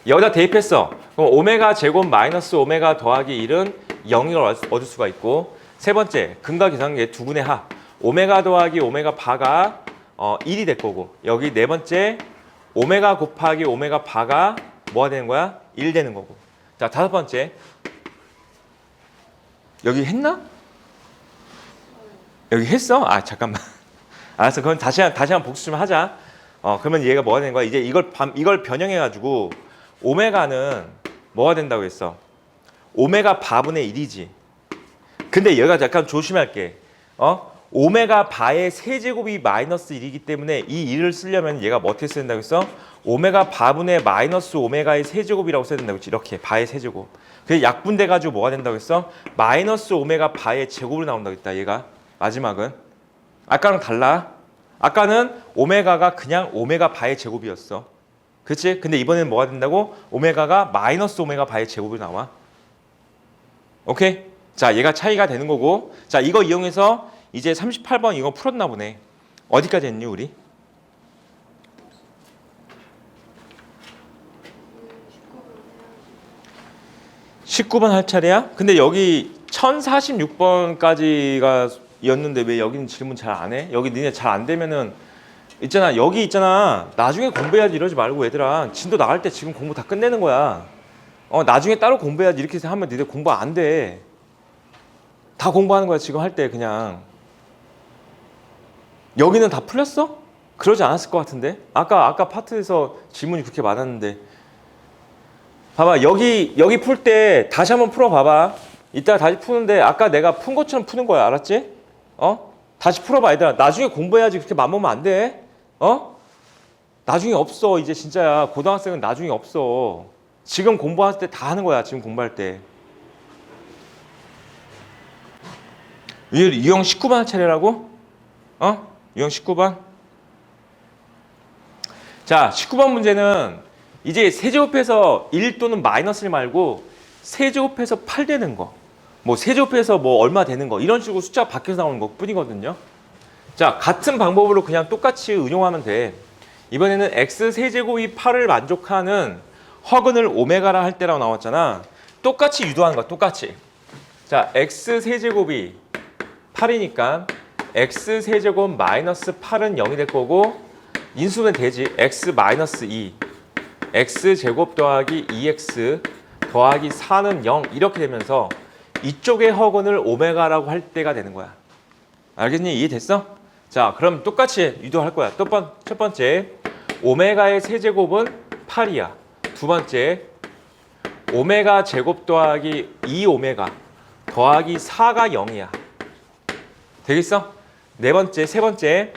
여기다 대입했어. 그럼 오메가 제곱 마이너스 오메가 더하기 1은 0을 얻을 수가 있고, 세 번째, 근과 계산계 두 분의 합. 오메가 더하기 오메가 바가 1이 될 거고, 여기 네 번째, 오메가 곱하기 오메가 바가 뭐가 되는 거야? 1 되는 거고. 자, 다섯 번째. 여기 했나? 여기 했어? 아 잠깐만. 알았어. 그럼 다시 한번 복수 좀 하자. 그러면 얘가 뭐가 되는 거야? 이제 이걸 변형해 가지고 오메가는 뭐가 된다고 했어? 오메가 바분의 1이지. 근데 얘가 약간 조심할게. 오메가 바의 세제곱이 마이너스 1이기 때문에 이 1을 쓰려면 얘가 뭐 어떻게 써야 된다고 했어? 오메가 바분의 마이너스 오메가의 세제곱이라고 써야 된다고 했지. 이렇게 바의 세제곱. 그래서 약분돼 가지고 뭐가 된다고 했어? 마이너스 오메가 바의 제곱으로 나온다고 했다. 얘가 마지막은. 아까랑 달라. 아까는 오메가가 그냥 오메가 바의 제곱이었어. 그치? 근데 이번에는 뭐가 된다고? 오메가가 마이너스 오메가 바의 제곱으로 나와. 오케이? 자, 얘가 차이가 되는 거고. 자, 이거 이용해서 이제 38번 이거 풀었나 보네. 어디까지 했니, 우리? (19번) 할 차례야? 근데 여기 1046번까지가 였는데 왜 여기는 질문 잘 안 해? 여기 니네 잘 안 되면은 있잖아. 여기 있잖아. 나중에 공부해야지 이러지 말고 얘들아. 진도 나갈 때 지금 공부 다 끝내는 거야. 나중에 따로 공부해야지 이렇게 하면 니네 공부 안 돼. 다 공부하는 거야 지금 할 때 그냥. 여기는 다 풀렸어? 그러지 않았을 것 같은데. 아까 파트에서 질문이 그렇게 많았는데. 봐봐. 여기 풀 때 다시 한번 풀어 봐봐. 이따가 다시 푸는데 아까 내가 푼 것처럼 푸는 거야. 알았지? 다시 풀어봐 얘들아. 나중에 공부해야지 그렇게 맘먹으면 안 돼. 나중에 없어. 이제 진짜야. 고등학생은 나중에 없어. 지금 공부할 때 다 하는 거야. 지금 공부할 때. 유형 19번 할 차례라고? 유형 19번? 자, 19번 문제는 이제 세제곱해서 1 또는 마이너스 1 말고 세제곱해서 8 되는 거. 뭐 세제곱해서 뭐 얼마 되는 거. 이런 식으로 숫자가 바뀌어서 나오는 것 뿐이거든요. 자, 같은 방법으로 그냥 똑같이 응용하면 돼. 이번에는 x 세제곱이 8을 만족하는 허근을 오메가라 할 때라고 나왔잖아. 똑같이 유도하는 거야. 똑같이. 자, x 세제곱이 8이니까 x 세제곱 마이너스 8은 0이 될 거고 인수는 되지. x 마이너스 2 x 제곱 더하기 2x 더하기 4는 0 이렇게 되면서 이쪽의 허근을 오메가라고 할 때가 되는 거야. 알겠니? 이해됐어? 자, 그럼 똑같이 유도할 거야. 첫 번째, 오메가의 세제곱은 8이야. 두 번째, 오메가 제곱 더하기 2오메가 더하기 4가 0이야. 되겠어? 세 번째,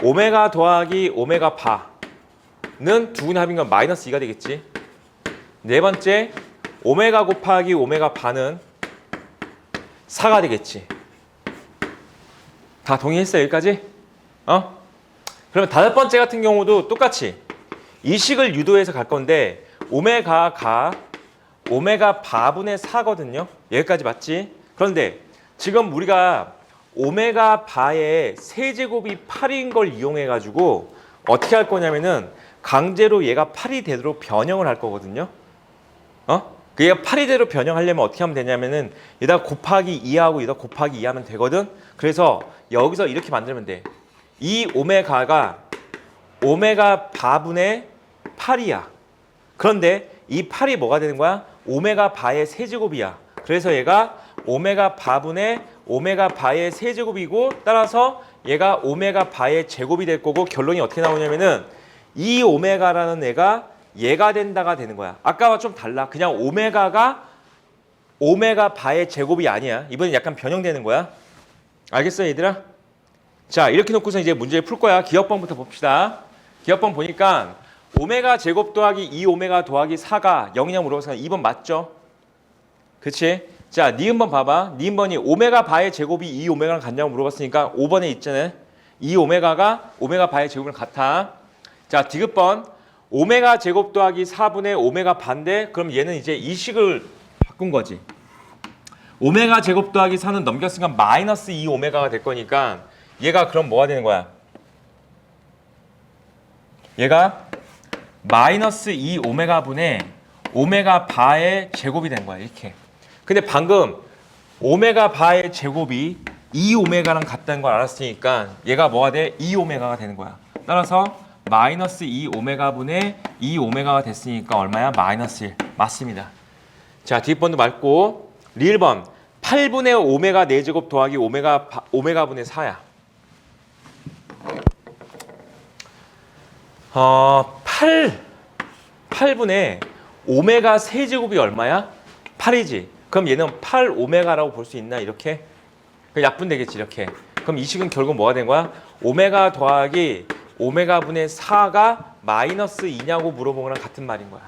오메가 더하기 오메가 바는 두근의 합인 건 마이너스 2가 되겠지. 네 번째, 오메가 곱하기 오메가 바는 4가 되겠지. 다 동의했어 여기까지? 그러면 다섯 번째 같은 경우도 똑같이 이 식을 유도해서 갈 건데 오메가가 오메가 바분의 4거든요. 여기까지 맞지? 그런데 지금 우리가 오메가 바의 세제곱이 8인 걸 이용해 가지고 어떻게 할 거냐면은 강제로 얘가 8이 되도록 변형을 할 거거든요. 얘가 8이 되도록 변형하려면 어떻게 하면 되냐면은 여기다 곱하기 2하고 여기다 곱하기 2 하면 되거든. 그래서 여기서 이렇게 만들면 돼. 이 오메가가 오메가 바분의 8이야. 그런데 이 8이 뭐가 되는 거야? 오메가 바의 세제곱이야. 그래서 얘가 오메가 바분의 오메가 바의 세제곱이고 따라서 얘가 오메가 바의 제곱이 될 거고 결론이 어떻게 나오냐면은 이 오메가라는 애가 얘가 된다가 되는 거야. 아까와 좀 달라. 그냥 오메가가 오메가 바의 제곱이 아니야. 이번엔 약간 변형되는 거야. 알겠어 얘들아? 자, 이렇게 놓고서 이제 문제를 풀 거야. 기억번부터 봅시다. 기억번 보니까 오메가 제곱 더하기 2오메가 더하기 4가 0이냐고 물어봐서 2번 맞죠? 그치? 자, 니은번 봐봐. 니은번이 오메가 바의 제곱이 2오메가랑 같냐고 물어봤으니까 5번에 있잖아. 2오메가가 오메가 바의 제곱이랑 같아. 자, 디귿번 오메가 제곱 더하기 4분의 오메가 반대. 그럼 얘는 이제 이 식을 바꾼 거지. 오메가 제곱 더하기 4는 넘겼으니까 마이너스 2오메가가 될 거니까 얘가 그럼 뭐가 되는 거야? 얘가 마이너스 2오메가 분의 오메가 바의 제곱이 된 거야. 이렇게. 근데 방금 오메가 바의 제곱이 2오메가랑 같다는 걸 알았으니까 얘가 뭐가 돼? 2오메가가 되는 거야. 따라서 마이너스 2오메가 분의 2오메가가 됐으니까 얼마야? 마이너스 1. 맞습니다. 자, 뒷번도 맞고 리을번 8분의 오메가 4제곱 더하기 오메가분의 4야. 8분의 오메가 세제곱이 얼마야? 8이지. 그럼 얘는 8 오메가라고 볼 수 있나? 이렇게? 약분 되겠지, 이렇게. 그럼 이 식은 결국 뭐가 된 거야? 오메가 더하기 오메가분의 4가 마이너스 2냐고 물어본 거랑 같은 말인 거야.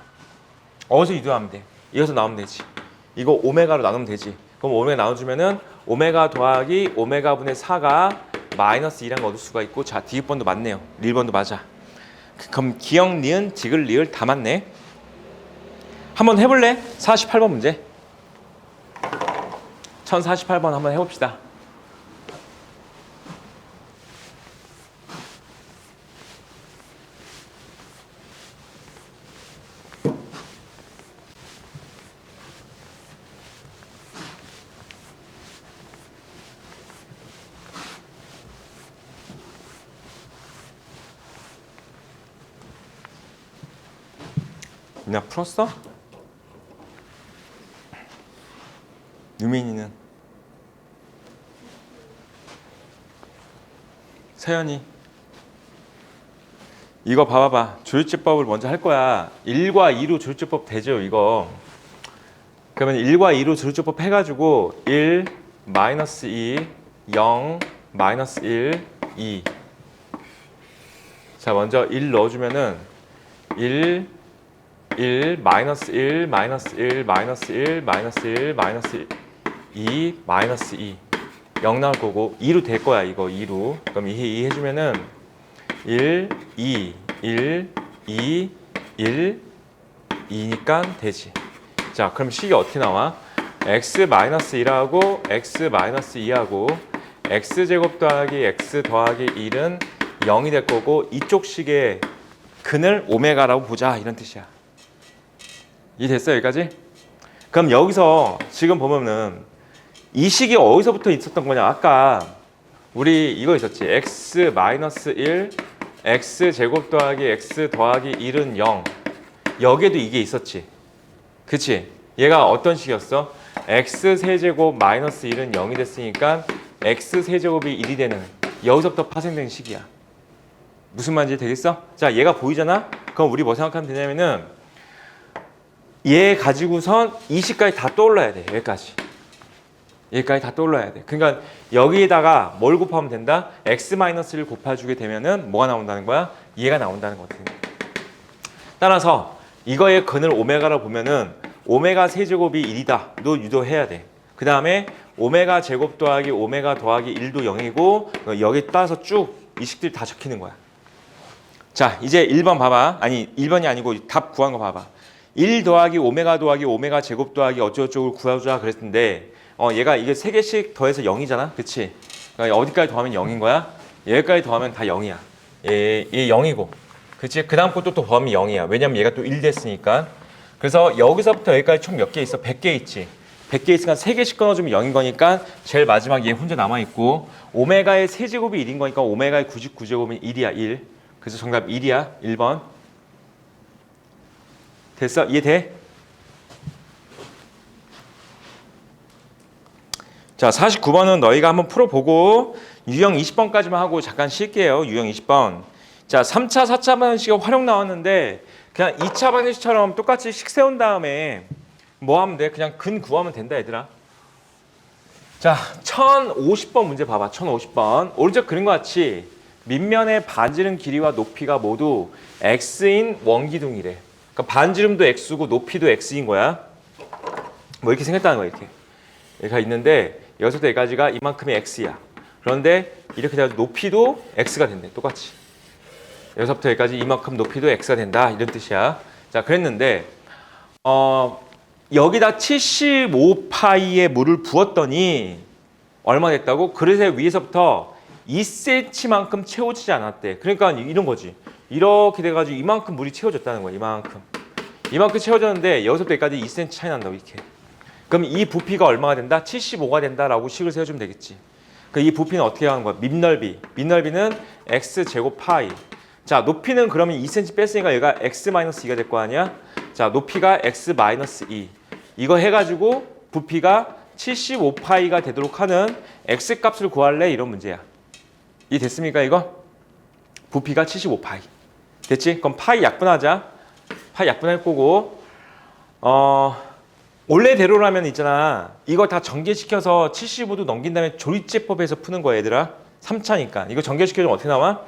어디서 유도하면 돼? 이어서 나오면 되지. 이거 오메가로 나누면 되지. 그럼 오메가 나눠주면은 오메가 더하기 오메가분의 4가 마이너스 2라는 거 얻을 수가 있고, 자, 디귿번도 맞네요. 릴번도 맞아. 그럼 기역, 니은, 지글, 리을 다 맞네. 한번 해볼래? 48번 문제. 1048번 한번 해봅시다. 나 풀었어? 유민이는? 세연이? 이거 봐봐봐. 조율제법을 먼저 할 거야. 1과 2로 조율제법 되죠, 이거. 그러면 1과 2로 조율제법 해가지고 1, 마이너스 2, 0, 마이너스 1, 2. 자, 먼저 1 넣어주면은 1, 1, 마이너스 1, 마이너스 1, 마이너스 1, 마이너스 1, 마이너스 2, 마이너스 2. 0 나올 거고 2로 될 거야, 이거 2로. 그럼 2 해주면은 1, 2, 1, 2, 1, 2니까 되지. 자, 그럼 식이 어떻게 나와? x 마이너스 1하고 x 마이너스 2하고 x제곱 더하기 x 더하기 1은 0이 될 거고, 이쪽 식의 근을 오메가라고 보자, 이런 뜻이야. 이해됐어, 여기까지? 그럼 여기서 지금 보면은 이 식이 어디서부터 있었던 거냐? 아까 우리 이거 있었지. x 마이너스 1, x 제곱 더하기 x 더하기 1은 0. 여기에도 이게 있었지. 그치? 얘가 어떤 식이었어? x 세제곱 마이너스 1은 0이 됐으니까 x 세제곱이 1이 되는, 여기서부터 파생된 식이야. 무슨 말인지 되겠어? 자, 얘가 보이잖아? 그럼 우리 뭐 생각하면 되냐면은 얘 가지고선 이 식까지 다 떠올라야 돼. 여기까지 다 떠올라야 돼. 그러니까 여기에다가 뭘 곱하면 된다? x-1을 곱해주게 되면은 뭐가 나온다는 거야? 얘가 나온다는 거거든. 따라서 이거의 근을 오메가로 보면은 오메가 세제곱이 1이다. 너 유도해야 돼. 그 다음에 오메가 제곱 더하기 오메가 더하기 1도 0이고, 여기 따라서 쭉 이 식들이 다 적히는 거야. 자, 이제 1번 봐봐. 아니, 1번이 아니고 답 구한 거 봐봐. 1 더하기 오메가 제곱 더하기 어쩌고저쩌고 구하자 그랬는데, 얘가 이게 3개씩 더해서 0이잖아. 그치? 그러니까 어디까지 더하면 0인 거야? 여기까지 더하면 다 0이야. 얘 0이고. 그치? 그 다음 것도 또 더하면 0이야. 왜냐면 얘가 또 1 됐으니까. 그래서 여기서부터 여기까지 총 몇 개 있어? 100개 있지. 100개 있으니까 3개씩 끊어주면 0인 거니까 제일 마지막 얘 혼자 남아있고, 오메가의 세제곱이 1인 거니까 오메가의 99제곱은 1이야. 1. 그래서 정답 1이야. 1번. 됐어? 이해돼? 자, 49번은 너희가 한번 풀어보고 유형 20번까지만 하고 잠깐 쉴게요. 유형 20번. 자, 3차, 4차 방식이 활용 나왔는데 그냥 2차 방식처럼 똑같이 식 세운 다음에 뭐 하면 돼? 그냥 근 구하면 된다, 얘들아. 자, 1050번 문제 봐봐. 1050번. 오른쪽 그린 것 같이 밑면의 반지름 길이와 높이가 모두 x인 원기둥이래. 그러니까 반지름도 x고 높이도 x인 거야. 뭐 이렇게 생겼다는 거야, 이렇게. 얘가 있는데 여기서부터 여기까지가 이만큼이 x야. 그런데 이렇게 돼가지고 높이도 x가 된대, 똑같이. 여기서부터 여기까지 이만큼 높이도 x가 된다, 이런 뜻이야. 자, 그랬는데 여기다 75파이의 물을 부었더니 얼마 됐다고? 그릇의 위에서부터 2cm만큼 채워지지 않았대. 그러니까 이런 거지. 이렇게 돼가지고 이만큼 물이 채워졌다는 거야. 이만큼 채워졌는데 여기서부터 여기까지 2cm 차이 난다고, 이렇게. 그럼 이 부피가 얼마가 된다? 75가 된다라고 식을 세워주면 되겠지. 이 부피는 어떻게 하는 거야? 밑넓이는 x제곱 파이. 자, 높이는 그러면 2cm 뺐으니까 얘가 x-2가 될 거 아니야? 자, 높이가 x-2. 이거 해가지고 부피가 75파이가 되도록 하는 x값을 구할래? 이런 문제야. 이해됐습니까 이거? 부피가 75파이. 됐지? 그럼 파이 약분하자. 파이 약분할 거고 원래대로라면 있잖아. 이거 다 전개시켜서 75도 넘긴 다음에 조리제법에서 푸는 거야 얘들아. 3차니까. 이거 전개시켜주면 어떻게 나와?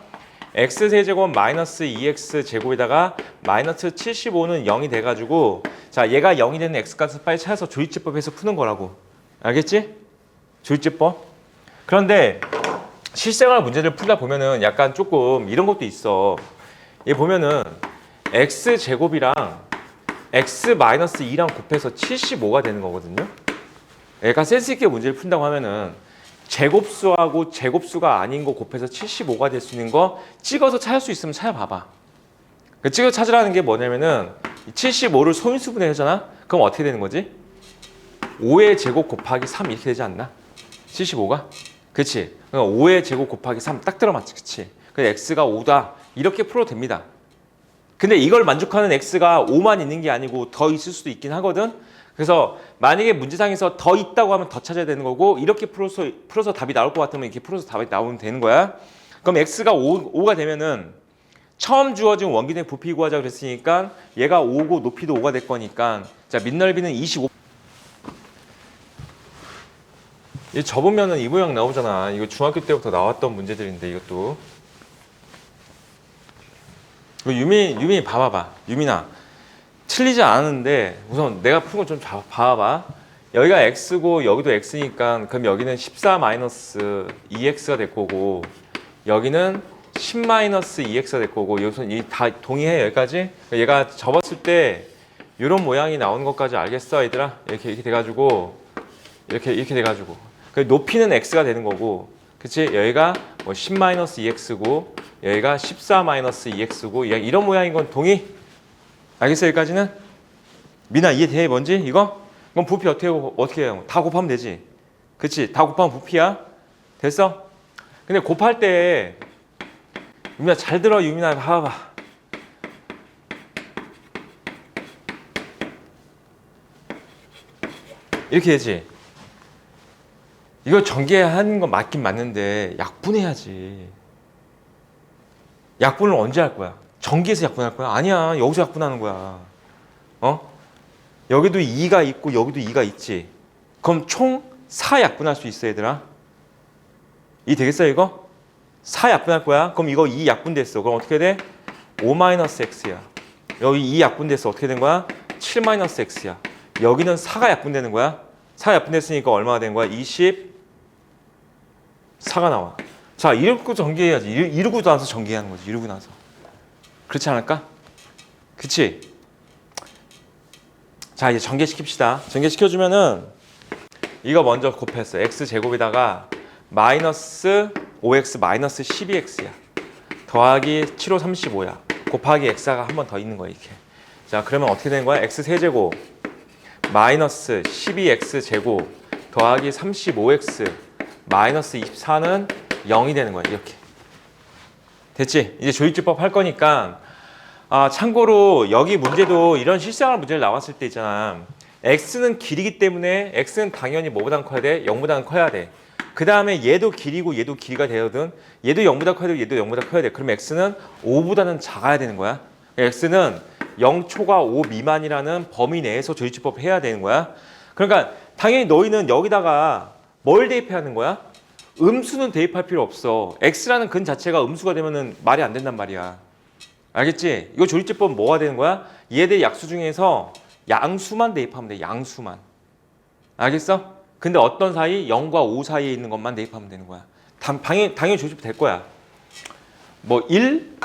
x세제곱 마이너스 2x제곱에다가 마이너스 75는 0이 돼가지고 자 얘가 0이 되는 x값을 빨리 찾아서 조리제법에서 푸는 거라고. 알겠지? 조리제법. 그런데 실생활 문제를 풀다 보면은 약간 조금 이런 것도 있어. 얘 보면은 x제곱이랑 x-2랑 곱해서 75가 되는 거거든요. 얘가 센스 있게 문제를 푼다고 하면은 제곱수하고 제곱수가 아닌 거 곱해서 75가 될 수 있는 거 찍어서 찾을 수 있으면 찾아봐봐. 찍어서 찾으라는 게 뭐냐면은 75를 소인수분해 하잖아. 그럼 어떻게 되는 거지? 5의 제곱 곱하기 3 이렇게 되지 않나? 75가? 그치? 그러니까 5의 제곱 곱하기 3 딱 들어맞지. 그치? 그래서 x가 5다. 이렇게 풀어도 됩니다. 근데 이걸 만족하는 x가 5만 있는 게 아니고 더 있을 수도 있긴 하거든. 그래서 만약에 문제상에서 더 있다고 하면 더 찾아야 되는 거고 이렇게 풀어서 답이 나올 것 같으면 이렇게 풀어서 답이 나오면 되는 거야. 그럼 x가 5가 되면은 처음 주어진 원기둥의 부피 구하자고 그랬으니까 얘가 5고 높이도 5가 될 거니까 자 밑넓이는 25. 이 접으면은 이 모양 나오잖아. 이거 중학교 때부터 나왔던 문제들인데 이것도. 유민이 봐봐봐. 유민아 틀리지 않았는데 우선 내가 푼 거 좀 봐봐. 여기가 x고 여기도 x니까 그럼 여기는 14-2x가 될 거고 여기는 10-2x가 될 거고 여기서 다 동의해 여기까지? 얘가 접었을 때 이런 모양이 나오는 것까지 알겠어 얘들아? 이렇게 돼가지고 이렇게 돼가지고 높이는 x가 되는 거고 그치? 여기가 뭐 10-2x고 여기가 14-2x고 이런 모양인 건 동의? 알겠어 여기까지는? 민아 이해돼 뭔지 이거? 그럼 부피 어떻게 해요? 다 곱하면 되지. 그치? 다 곱하면 부피야. 됐어? 근데 곱할 때 유민아 잘 들어 유민아 봐봐. 이렇게 되지. 이거 전개하는 건 맞긴 맞는데 약분해야지. 약분을 언제 할 거야? 전개해서 약분할 거야? 아니야. 여기서 약분하는 거야. 여기도 2가 있고 여기도 2가 있지. 그럼 총 4 약분할 수 있어 얘들아. 이 되겠어 이거? 4 약분할 거야. 그럼 이거 2 약분됐어. 그럼 어떻게 돼? 5-x야. 여기 2 약분됐어. 어떻게 된 거야? 7-x야. 여기는 4가 약분되는 거야. 4 약분됐으니까 얼마가 된 거야? 24가 나와. 자, 이러고 전개해야지. 이러고 나서 전개하는 거지. 이러고 나서. 그렇지 않을까? 그치? 자, 이제 전개시킵시다. 전개시켜주면은 이거 먼저 곱했어. x제곱에다가 마이너스 5x 마이너스 12x야. 더하기 7, 5, 35야. 곱하기 x가 한 번 더 있는 거야, 이렇게. 자, 그러면 어떻게 되는 거야? x세제곱 마이너스 12x제곱 더하기 35x 마이너스 24는 0이 되는 거야, 이렇게. 됐지? 이제 조립주법 할 거니까 참고로 여기 문제도 이런 실생활 문제를 나왔을 때 있잖아. x는 길이기 때문에 x는 당연히 뭐보다 커야 돼? 0보다 커야 돼. 그 다음에 얘도 길이고 얘도 길이가 되거든. 얘도 0보다 커야 되고 얘도 0보다 커야 돼. 그럼 x는 5보다는 작아야 되는 거야. x는 0초과 5 미만이라는 범위 내에서 조립주법 해야 되는 거야. 그러니까 당연히 너희는 여기다가 뭘 대입해야 하는 거야? 음수는 대입할 필요 없어. x라는 근 자체가 음수가 되면은 말이 안 된단 말이야. 알겠지? 이거 조립제법 뭐가 되는 거야? 얘들 약수 중에서 양수만 대입하면 돼. 양수만. 알겠어? 근데 어떤 사이? 0과 5 사이에 있는 것만 대입하면 되는 거야. 당연히 조립제법 될 거야. 뭐 1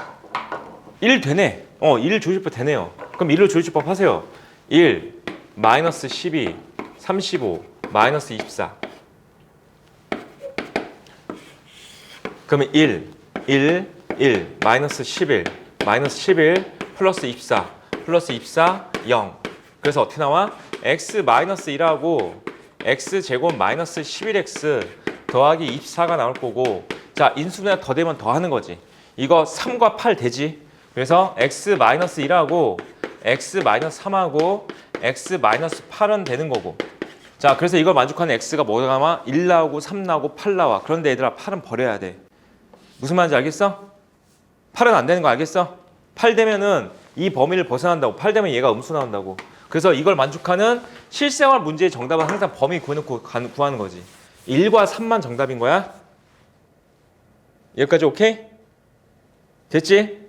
되네. 1 조립제법 되네요. 그럼 1로 조립제법 하세요. 1 마이너스 12 35 마이너스 24. 그러면 1 마이너스 11 마이너스 11 플러스 24 플러스 24 0. 그래서 어떻게 나와? x 마이너스 1하고 x제곱 마이너스 11x 더하기 24가 나올 거고 자 인수분해 더 되면 더 하는 거지. 이거 3과 8 되지. 그래서 x 마이너스 1하고 x 마이너스 3하고 x 마이너스 8은 되는 거고 자, 그래서 이걸 만족하는 x가 뭐가 나와? 1 나오고 3 나오고 8 나와. 그런데 얘들아 8은 버려야 돼. 무슨 말인지 알겠어? 8은 안 되는 거 알겠어? 8 되면은 이 범위를 벗어난다고. 8 되면 얘가 음수 나온다고. 그래서 이걸 만족하는 실생활 문제의 정답은 항상 범위 구해놓고 구하는 거지. 1과 3만 정답인 거야. 여기까지 오케이? 됐지?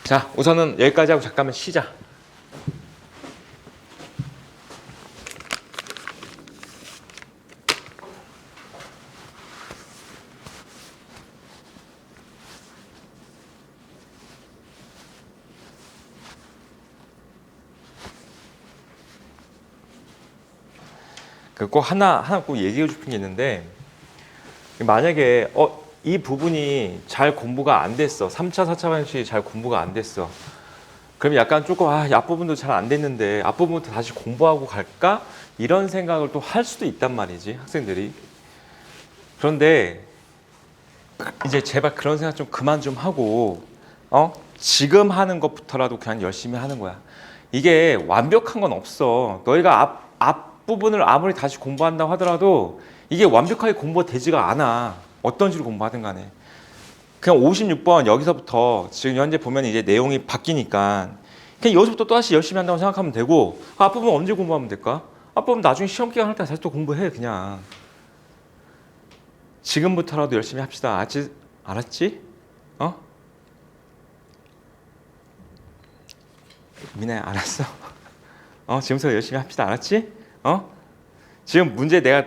자, 우선은 여기까지 하고 잠깐만 쉬자. 꼭 하나 꼭 얘기해 싶은 게 있는데, 만약에 이 부분이 잘 공부가 안 됐어. 3차, 4차 방식이 잘 공부가 안 됐어. 그럼 약간 조금 앞부분도 잘 안 됐는데 앞부분부터 다시 공부하고 갈까? 이런 생각을 또 할 수도 있단 말이지, 학생들이. 그런데 이제 제발 그런 생각 좀 그만 좀 하고 지금 하는 것부터라도 그냥 열심히 하는 거야. 이게 완벽한 건 없어. 너희가 앞부분을 아무리 다시 공부한다고 하더라도 이게 완벽하게 공부가 되지가 않아. 어떤 식으로 공부하든 간에. 그냥 56번 여기서부터 지금 현재 보면 이제 내용이 바뀌니까 그냥 여기서부터 또 다시 열심히 한다고 생각하면 되고, 앞부분 언제 공부하면 될까? 앞부분 나중에 시험 기간 할 때 다시 또 공부해. 그냥 지금부터라도 열심히 합시다. 알았지? 미나야, 알았어? 지금부터 열심히 합시다. 알았지? 지금 문제 내가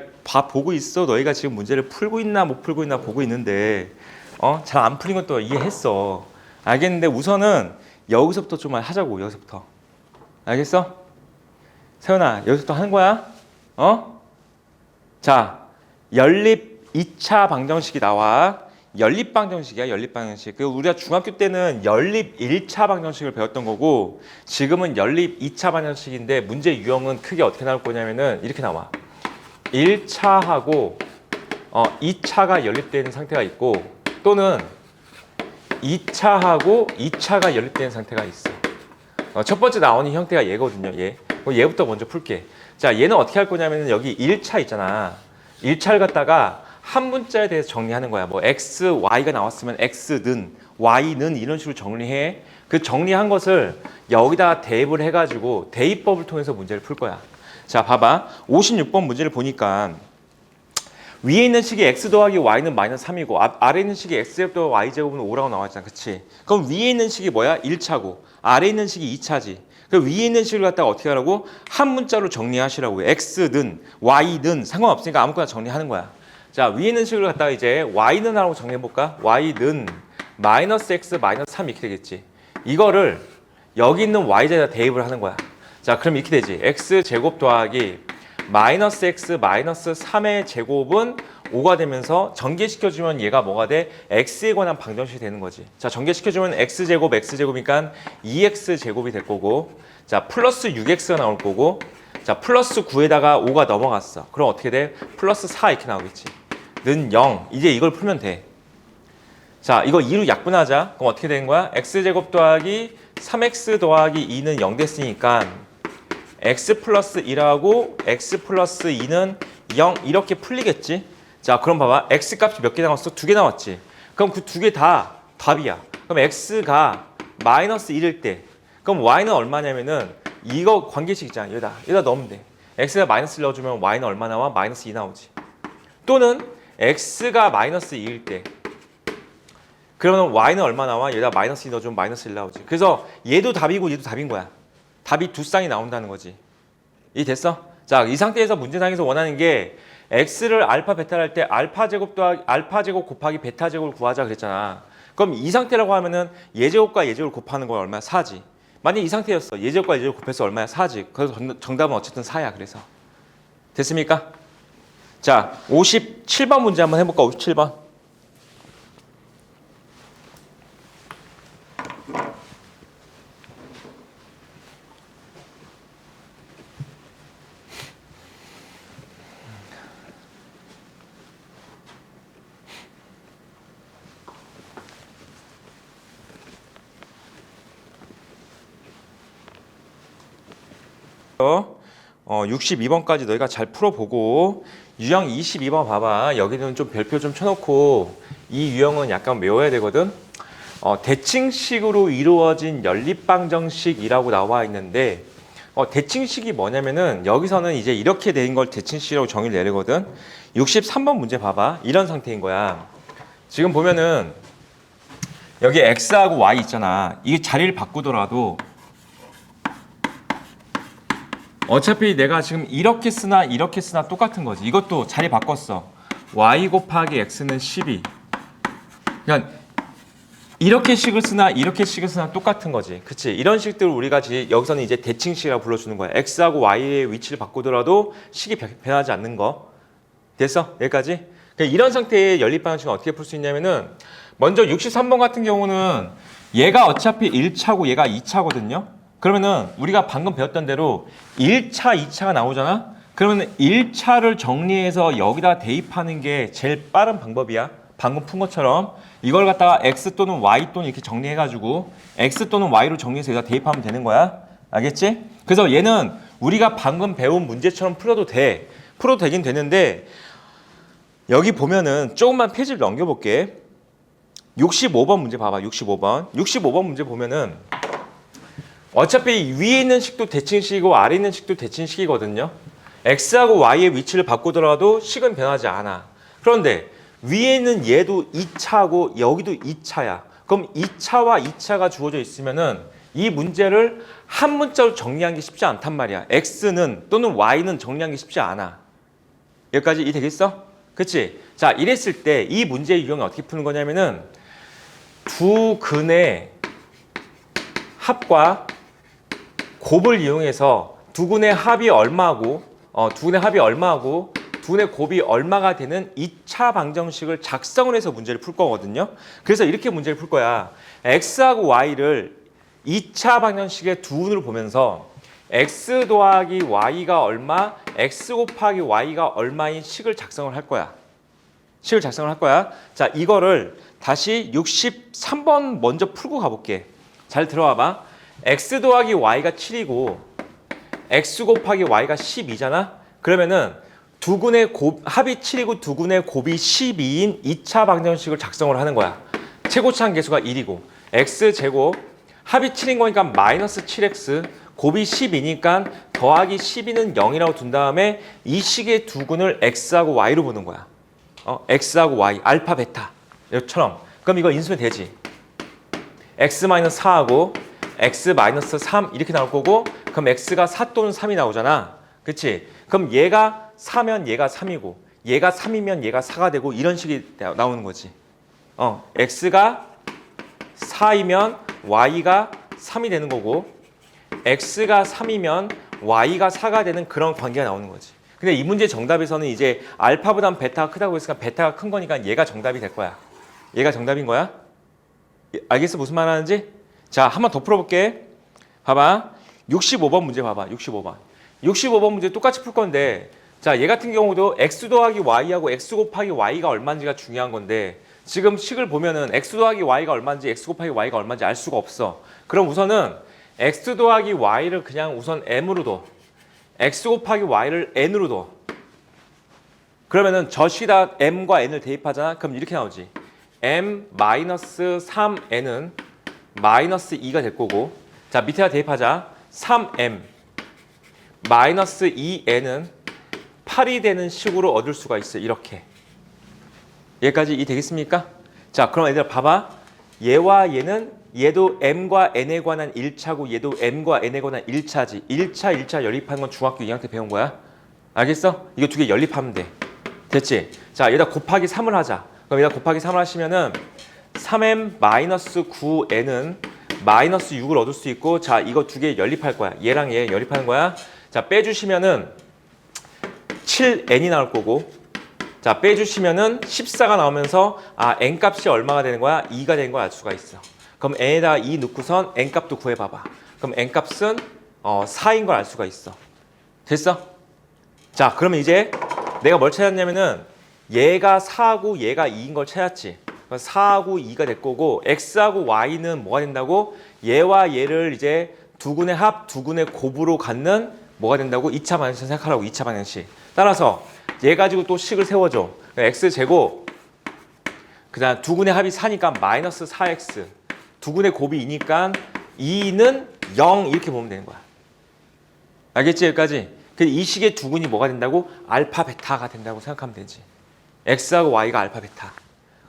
보고 있어. 너희가 지금 문제를 풀고 있나 못 풀고 있나 보고 있는데 잘 안 풀린 것도 이해했어. 알겠는데 우선은 여기서부터 좀 하자고. 여기서부터. 알겠어? 세훈아, 여기서부터 하는 거야. 자, 연립 2차 방정식이 나와. 연립 방정식이야. 연립 방정식. 그리고 우리가 중학교 때는 연립 1차 방정식을 배웠던 거고, 지금은 연립 2차 방정식인데 문제 유형은 크게 어떻게 나올 거냐면은 이렇게 나와. 1차하고 2차가 연립되는 상태가 있고, 또는 2차하고 2차가 연립되는 상태가 있어. 첫 번째 나오는 형태가 얘거든요. 얘부터 먼저 풀게. 자, 얘는 어떻게 할 거냐면 여기 1차 있잖아. 1차를 갖다가 한 문자에 대해서 정리하는 거야. 뭐 x, y가 나왔으면 x는, y는 이런 식으로 정리해. 그 정리한 것을 여기다 대입을 해가지고 대입법을 통해서 문제를 풀 거야. 자, 봐봐. 56번 문제를 보니까 위에 있는 식이 x 더하기 y는 마이너스 3이고 아래에 있는 식이 x제곱 더하기 y제곱은 5라고 나와있잖아. 그치? 그럼 위에 있는 식이 뭐야? 1차고 아래에 있는 식이 2차지. 그 위에 있는 식을 갖다가 어떻게 하라고? 한 문자로 정리하시라고요. x는 y는 상관없으니까 아무거나 정리하는 거야. 자, 위에 있는 식을 갖다가 이제 y는 하라고 정리해볼까? y는 마이너스 x 마이너스 3 이렇게 되겠지. 이거를 여기 있는 y제에다 대입을 하는 거야. 자, 그럼 이렇게 되지. x제곱 더하기 마이너스 x 마이너스 3의 제곱은 5가 되면서 전개시켜주면 얘가 뭐가 돼? x에 관한 방정식이 되는 거지. 자, 전개시켜주면 x제곱이니까 2x제곱이 될 거고, 자, 플러스 6x가 나올 거고, 자, 플러스 9에다가 5가 넘어갔어. 그럼 어떻게 돼? 플러스 4 이렇게 나오겠지. 는 0. 이제 이걸 풀면 돼. 자, 이거 2로 약분하자. 그럼 어떻게 되는 거야? x제곱 더하기 3x 더하기 2는 0 됐으니까 x 플러스 1하고 x 플러스 2는 0 이렇게 풀리겠지? 자, 그럼 봐봐. x 값이 몇 개 나왔어? 2개 나왔지? 그럼 그 2개 다 답이야. 그럼 x가 마이너스 1일 때, 그럼 y는 얼마냐면은 이거 관계식 있잖아. 여기다 넣으면 돼. x가 마이너스 1 넣어주면 y는 얼마 나와? 마이너스 2 나오지. 또는 x가 마이너스 2일 때, 그러면 y는 얼마 나와? 여기다 마이너스 2 넣어주면 마이너스 1 나오지. 그래서 얘도 답이고 얘도 답인 거야. 답이 두 쌍이 나온다는 거지. 이해됐어? 자, 이 상태에서 문제상에서 원하는 게 x를 알파 베타를 할 때 알파 제곱 곱하기 베타 제곱을 구하자 그랬잖아. 그럼 이 상태라고 하면은 예제곱과 예제곱을 곱하는 건 얼마야? 4지. 만약 이 상태였어. 예제곱과 예제곱 곱해서 얼마야? 4지. 그래서 정답은 어쨌든 4야. 그래서 됐습니까? 자, 57번 문제 한번 해볼까? 57번. 62번까지 너희가 잘 풀어보고 유형 22번 봐봐. 여기는 좀 별표 좀 쳐놓고 이 유형은 약간 외워야 되거든. 대칭식으로 이루어진 연립방정식이라고 나와 있는데 대칭식이 뭐냐면은 여기서는 이제 이렇게 된 걸 대칭식이라고 정의를 내리거든. 63번 문제 봐봐. 이런 상태인 거야. 지금 보면은 여기 x하고 y 있잖아. 이게 자리를 바꾸더라도 어차피 내가 지금 이렇게 쓰나 이렇게 쓰나 똑같은 거지. 이것도 자리 바꿨어. y 곱하기 x는 12. 그러니까 이렇게 식을 쓰나 이렇게 식을 쓰나 똑같은 거지. 그치? 이런 식들을 우리가 여기서는 이제 대칭식이라고 불러주는 거야. x하고 y의 위치를 바꾸더라도 식이 변하지 않는 거. 됐어? 여기까지? 그러니까 이런 상태의 연립방정식은 어떻게 풀 수 있냐면은 먼저 63번 같은 경우는 얘가 어차피 1차고 얘가 2차거든요. 그러면은 우리가 방금 배웠던 대로 1차, 2차가 나오잖아? 그러면은 1차를 정리해서 여기다 대입하는 게 제일 빠른 방법이야. 방금 푼 것처럼 이걸 갖다가 x 또는 y 또는 이렇게 정리해가지고 x 또는 y로 정리해서 여기다 대입하면 되는 거야. 알겠지? 그래서 얘는 우리가 방금 배운 문제처럼 풀어도 돼. 풀어도 되긴 되는데 여기 보면은 조금만 페이지를 넘겨볼게. 65번 문제 봐봐. 65번 문제 보면은 어차피 위에 있는 식도 대칭식이고 아래 있는 식도 대칭식이거든요. x하고 y의 위치를 바꾸더라도 식은 변하지 않아. 그런데 위에 있는 얘도 2차고 여기도 2차야. 그럼 2차와 2차가 주어져 있으면은 이 문제를 한 문자로 정리하는 게 쉽지 않단 말이야. x는 또는 y는 정리하는 게 쉽지 않아. 여기까지 이해되겠어? 그치? 자, 이랬을 때 이 문제의 유형을 어떻게 푸는 거냐면은 두 근의 합과 곱을 이용해서 두 근의 합이 얼마고 두 근의 곱이 얼마가 되는 2차 방정식을 작성을 해서 문제를 풀 거거든요. 그래서 이렇게 문제를 풀 거야. x하고 y를 2차 방정식의 두 근으로 보면서 x 더하기 y가 얼마, x 곱하기 y가 얼마인 식을 작성을 할 거야. 자, 이거를 다시 63번 먼저 풀고 가볼게. 잘 들어와봐. x 더하기 y가 7이고 x 곱하기 y가 12잖아. 그러면은 두 근의 합이 7이고 두 근의 곱이 12인 2차 방정식을 작성을 하는 거야. 최고차항 계수가 1이고 x제곱 합이 7인 거니까 마이너스 7x 곱이 12니까 더하기 12는 0이라고 둔 다음에 이 식의 두 근을 x하고 y로 보는 거야. x하고 y, 알파, 베타 이처럼. 그럼 이거 인수면 되지. x-4하고 x-3 이렇게 나올 거고 그럼 x가 4 또는 3이 나오잖아. 그치? 그럼 얘가 4면 얘가 3이고 얘가 3이면 얘가 4가 되고 이런 식이 나오는 거지. x가 4이면 y가 3이 되는 거고 x가 3이면 y가 4가 되는 그런 관계가 나오는 거지. 근데 이 문제 정답에서는 이제 알파보단 베타가 크다고 했으니까 베타가 큰 거니까 얘가 정답이 될 거야. 얘가 정답인 거야. 알겠어? 무슨 말 하는지? 자, 한 번 더 풀어볼게. 봐봐. 65번 문제 봐봐. 65번 문제 똑같이 풀 건데 자, 얘 같은 경우도 x 더하기 y하고 x 곱하기 y가 얼마인지가 중요한 건데 지금 식을 보면은 x 더하기 y가 얼마인지 x 곱하기 y가 얼마인지 알 수가 없어. 그럼 우선은 x 더하기 y를 그냥 우선 m으로 둬. x 곱하기 y를 n으로 둬. 그러면은 저식에다 m과 n을 대입하잖아. 그럼 이렇게 나오지. m-3n은 마이너스 2가 될 거고 자, 밑에다 대입하자. 3m 마이너스 2n은 8이 되는 식으로 얻을 수가 있어. 이렇게. 얘까지 이해되겠습니까? 자, 그럼 얘들아 봐봐. 얘와 얘는 얘도 m과 n에 관한 1차고 얘도 m과 n에 관한 1차지. 1차 연립하는 건 중학교 2학년 때 배운 거야. 알겠어? 이거 두 개 연립하면 돼. 됐지? 자, 여기다 곱하기 3을 하자. 그럼 여기다 곱하기 3을 하시면은 3m-9n은 마이너스 6을 얻을 수 있고 자, 이거 두 개 연립할 거야. 얘랑 얘 연립하는 거야. 자, 빼주시면은 7n이 나올 거고 자, 빼주시면은 14가 나오면서 n 값이 얼마가 되는 거야? 2가 되는 걸 알 수가 있어. 그럼 n에다가 2 넣고선 n 값도 구해봐봐. 그럼 n 값은 4인 걸 알 수가 있어. 됐어? 자, 그러면 이제 내가 뭘 찾았냐면은 얘가 4하고 얘가 2인 걸 찾았지. 4하고 2가 될 거고 x하고 y는 뭐가 된다고? 얘와 얘를 이제 두근의 합, 두근의 곱으로 갖는 뭐가 된다고? 2차 방정식 생각하라고. 2차 방정식. 따라서 얘 가지고 또 식을 세워줘. x제곱 그 다음 두근의 합이 4니까 마이너스 4x 두근의 곱이 2니까 2는 0 이렇게 보면 되는 거야. 알겠지? 여기까지? 이 식의 두근이 뭐가 된다고? 알파 베타가 된다고 생각하면 되지. x하고 y가 알파 베타.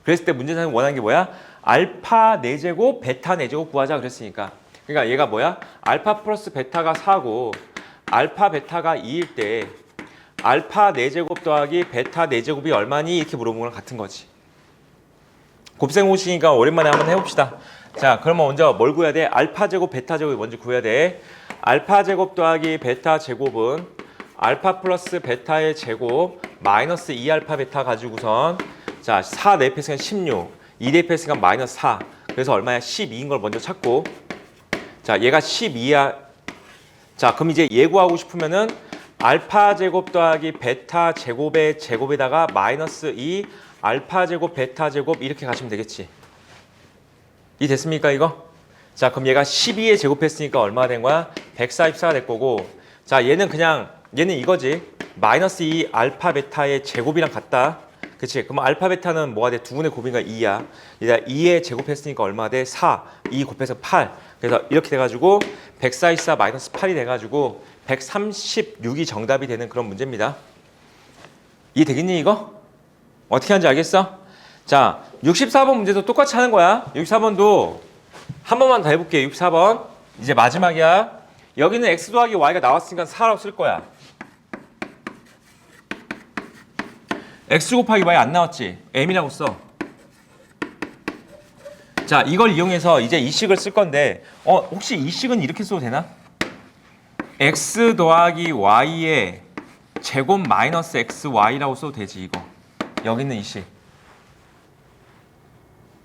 그랬을 때 문제사는 원하는 게 뭐야? 알파 4제곱 베타 4제곱 구하자 그랬으니까. 그러니까 얘가 뭐야? 알파 플러스 베타가 4고 알파 베타가 2일 때 알파 4제곱 더하기 베타 4제곱이 얼마니? 이렇게 물어보는 거랑 같은 거지. 곱셈 공식이니까 오랜만에 한번 해봅시다. 자, 그러면 먼저 뭘 구해야 돼? 알파 제곱 베타 제곱이 먼저 구해야 돼. 알파 제곱 더하기 베타 제곱은 알파 플러스 베타의 제곱 마이너스 2알파 베타 가지고선 자, 4 대입했으니까 16 2 대입했으니까 마이너스 4 그래서 얼마야? 12인 걸 먼저 찾고 자, 얘가 12야. 자, 그럼 이제 예구하고 싶으면은 알파 제곱 더하기 베타 제곱의 제곱에다가 마이너스 2 알파 제곱 베타 제곱 이렇게 가시면 되겠지. 이 됐습니까 이거? 자, 그럼 얘가 12에 제곱했으니까 얼마가 된 거야? 144가 될 거고 자, 얘는 그냥 얘는 이거지. 마이너스 2 알파 베타의 제곱이랑 같다. 그치? 그럼 알파 베타는 뭐가 돼? 두근의 곱이니까 2야. 얘가 2에 제곱했으니까 얼마가 돼? 4. 2 곱해서 8. 그래서 이렇게 돼가지고 144 마이너스 8이 돼가지고 136이 정답이 되는 그런 문제입니다. 이해되겠니 이거? 어떻게 하는지 알겠어? 자, 64번 문제도 똑같이 하는 거야. 64번도 한 번만 더 해볼게. 64번 이제 마지막이야. 여기는 x 더하기 y가 나왔으니까 4라고 쓸 거야. x 곱하기 y 안 나왔지? m이라고 써. 자, 이걸 이용해서 이제 이 식을 쓸 건데 혹시 이 식은 이렇게 써도 되나? x 더하기 y의 제곱 마이너스 xy라고 써도 되지 이거. 여기 있는 이 식.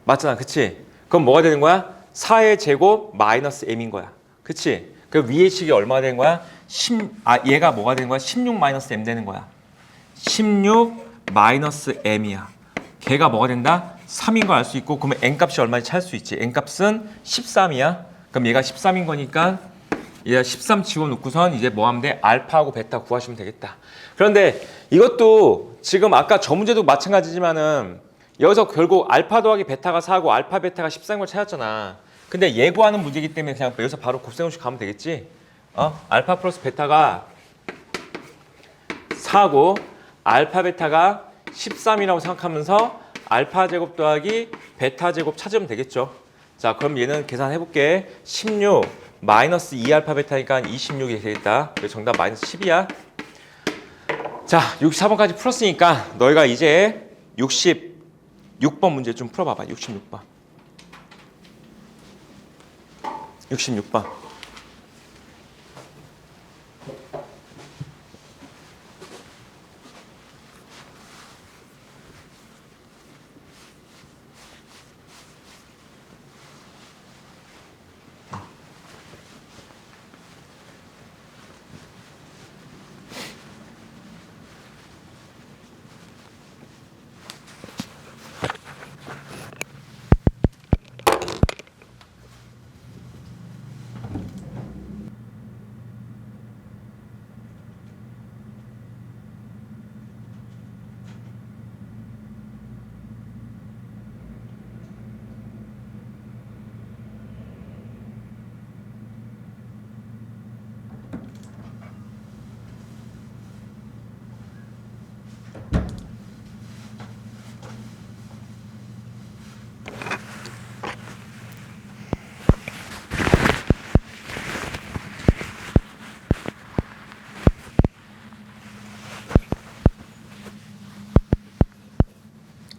맞잖아, 그치? 그럼 뭐가 되는 거야? 4의 제곱 마이너스 m인 거야. 그치? 그 위의 식이 얼마가 되는 거야? 얘가 뭐가 되는 거야? 16 마이너스 m 되는 거야. 16 마이너스 m이야. 걔가 뭐가 된다? 3인 거 알 수 있고 그러면 n값이 얼마인지 찾을 수 있지. n값은 13이야. 그럼 얘가 13인 거니까 얘가 13 집어넣고선 이제 뭐 하면 돼? 알파하고 베타 구하시면 되겠다. 그런데 이것도 지금 아까 저 문제도 마찬가지지만은 여기서 결국 알파 더하기 베타가 4고 알파 베타가 14인 걸 찾았잖아. 근데 예고하는 문제이기 때문에 그냥 여기서 바로 곱셈공식 가면 되겠지. 알파 플러스 베타가 4고 알파 베타가 13이라고 생각하면서 알파 제곱 더하기 베타 제곱 찾으면 되겠죠. 자, 그럼 얘는 계산해 볼게. 16 마이너스 2알파 베타니까 26이 되겠다. 그래서 정답 마이너스 10이야. 자, 64번까지 풀었으니까 너희가 이제 66번 문제 좀 풀어봐봐. 66번. 66번.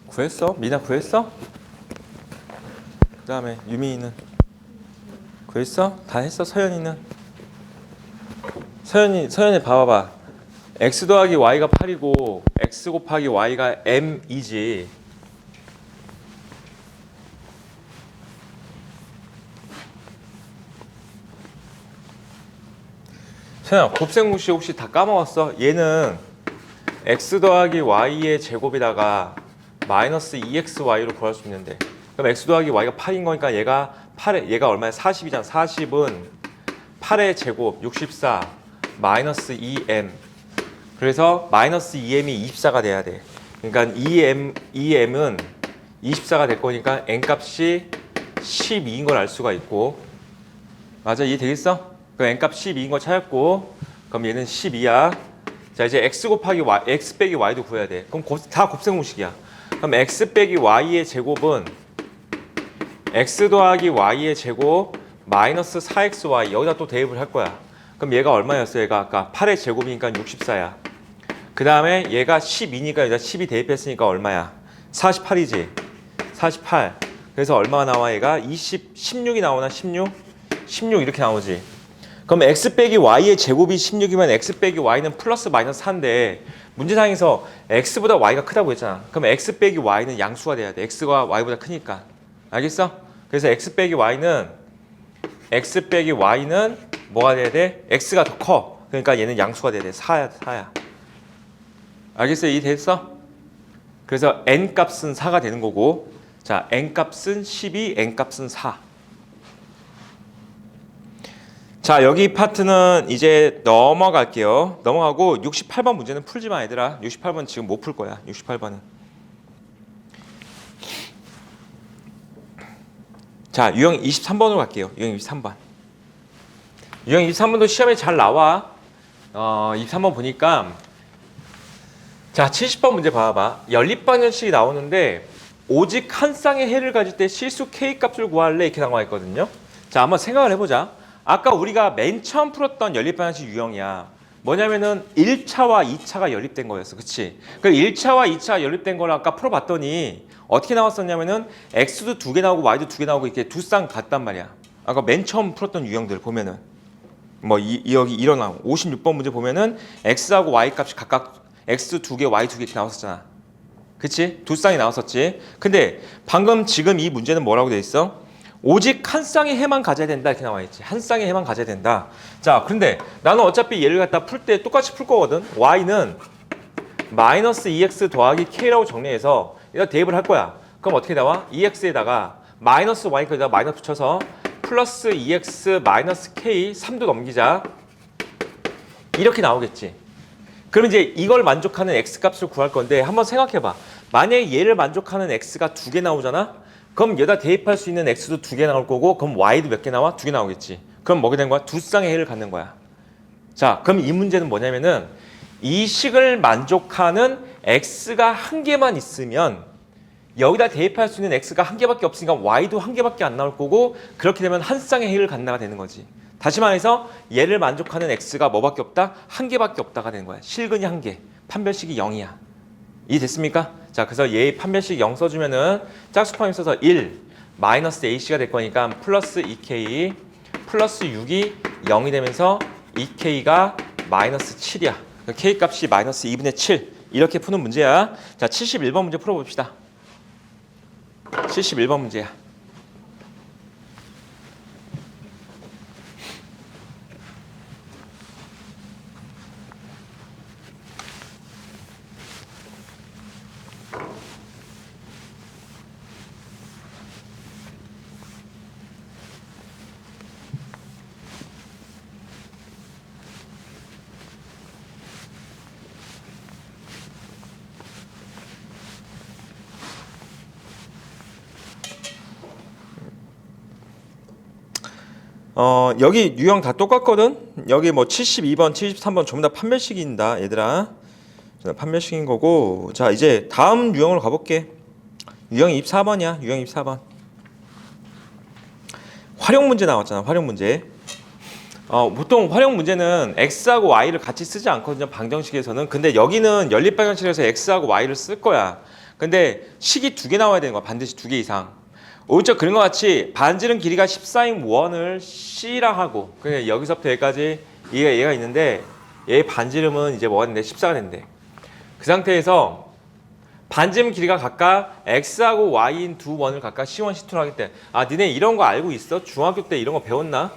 구했어? 미나 구했어? 그 다음에 유미는 구했어? 다 했어? 서연이는? 서연이 봐봐봐. x 더하기 y가 8이고 x 곱하기 y가 m이지. 서연아, 곱셈공식 혹시 다 까먹었어? 얘는 x 더하기 y의 제곱에다가 마이너스 2xy로 구할 수 있는데 그럼 x 더하기 y가 8인 거니까 얘가 얼마야? 40이잖아. 40은 8의 제곱 64 마이너스 2m. 그래서 마이너스 2m이 24가 돼야 돼. 그러니까 2m은 24가 될 거니까 n 값이 12인 걸 알 수가 있고, 맞아, 이해되겠어? 그럼 n 값 12인 거 찾았고, 그럼 얘는 12야. 자, 이제 x 곱하기 y, x 빼기 y도 구해야 돼. 그럼 다 곱셈 공식이야. 그럼 x 빼기 y의 제곱은 x 더하기 y의 제곱 마이너스 4xy, 여기다 또 대입을 할 거야. 그럼 얘가 얼마였어? 얘가 아까 8의 제곱이니까 64야. 그 다음에 얘가 12니까 여기다 12 대입했으니까 얼마야? 48이지. 48. 그래서 얼마가 나와? 얘가 16이 나오나? 16? 16 이렇게 나오지. 그럼 x 빼기 y의 제곱이 16이면 x 빼기 y는 플러스 마이너스 4인데 문제상에서 x보다 y가 크다고 했잖아. 그럼 x 빼기 y는 양수가 돼야 돼. x가 y보다 크니까. 알겠어? 그래서 x 빼기 y는 뭐가 돼야 돼? x가 더 커. 그러니까 얘는 양수가 돼야 돼. 4야. 알겠어? 이해됐어? 그래서 n 값은 4가 되는 거고, 자, n 값은 12, n 값은 4. 자, 여기 파트는 이제 넘어갈게요. 넘어가고 68번 문제는 풀지 마, 얘들아. 68번 지금 못 풀 거야. 68번은. 자, 유형 23번으로 갈게요. 유형 23번. 유형 23번도 시험에 잘 나와. 23번 보니까, 자, 70번 문제 봐봐. 연립방정식이 나오는데 오직 한 쌍의 해를 가질 때 실수 k 값을 구할래, 이렇게 나와 있거든요. 자, 한번 생각을 해보자. 아까 우리가 맨 처음 풀었던 연립방정식 유형이야. 뭐냐면은 1차와 2차가 연립된 거였어. 그치? 그 1차와 2차가 연립된 거를 아까 풀어봤더니 어떻게 나왔었냐면은 x도 2개 나오고 y도 2개 나오고 이렇게 두 쌍 같단 말이야. 아까 맨 처음 풀었던 유형들 보면은 뭐 여기 일어나고 56번 문제 보면은 x하고 y 값이 각각 x 2개, y 2개 이렇게 나왔었잖아. 그치? 두 쌍이 나왔었지. 근데 방금 지금 이 문제는 뭐라고 돼 있어? 오직 한 쌍의 해만 가져야 된다, 이렇게 나와 있지. 한 쌍의 해만 가져야 된다. 자, 그런데 나는 어차피 얘를 갖다 풀 때 똑같이 풀 거거든. y는 마이너스 2x 더하기 k라고 정리해서 여기다 대입을 할 거야. 그럼 어떻게 나와? 2x에다가 마이너스 y까지다 마이너스 붙여서 플러스 2x 마이너스 k 3도 넘기자. 이렇게 나오겠지. 그럼 이제 이걸 만족하는 x 값을 구할 건데 한번 생각해봐. 만약에 얘를 만족하는 x가 2개 나오잖아? 그럼 여기다 대입할 수 있는 x도 2개 나올 거고, 그럼 y도 몇 개 나와? 2개 나오겠지. 그럼 뭐게 된 거야? 두 쌍의 해를 갖는 거야. 자, 그럼 이 문제는 뭐냐면은 이 식을 만족하는 x가 한 개만 있으면 여기다 대입할 수 있는 x가 한 개밖에 없으니까 y도 한 개밖에 안 나올 거고, 그렇게 되면 한 쌍의 해를 갖나가 되는 거지. 다시 말해서 얘를 만족하는 x가 뭐밖에 없다? 한 개밖에 없다가 되는 거야. 실근이 한 개, 판별식이 0이야. 이해됐습니까? 자, 그래서 얘의 판별식 0 써주면은 짝수파임 써서 1 마이너스 ac가 될 거니까 플러스 2k 플러스 6이 0이 되면서 2k가 마이너스 7이야. k 값이 마이너스 2분의 7. 이렇게 푸는 문제야. 자, 71번 문제 풀어봅시다. 71번 문제야. 여기 유형 다 똑같거든? 여기 뭐 72번, 73번 전부 다 판별식인다, 얘들아. 판별식인 거고. 자, 이제 다음 유형으로 가볼게. 유형 24번이야, 유형 24번. 활용 문제 나왔잖아, 활용 문제. 보통 활용 문제는 x하고 y를 같이 쓰지 않거든요, 방정식에서는. 근데 여기는 연립방정식에서 x하고 y를 쓸 거야. 근데 식이 2개 나와야 되는 거야, 반드시 2개 이상. 오른쪽 그린 것 같이 반지름 길이가 14인 원을 C라 하고, 그냥 여기서부터 여기까지 얘가 있는데 얘 반지름은 이제 뭐가 된대? 14가 된대. 그 상태에서 반지름 길이가 각각 X하고 Y인 두 원을 각각 C1, C2로 하겠대. 아, 니네 이런 거 알고 있어? 중학교 때 이런 거 배웠나?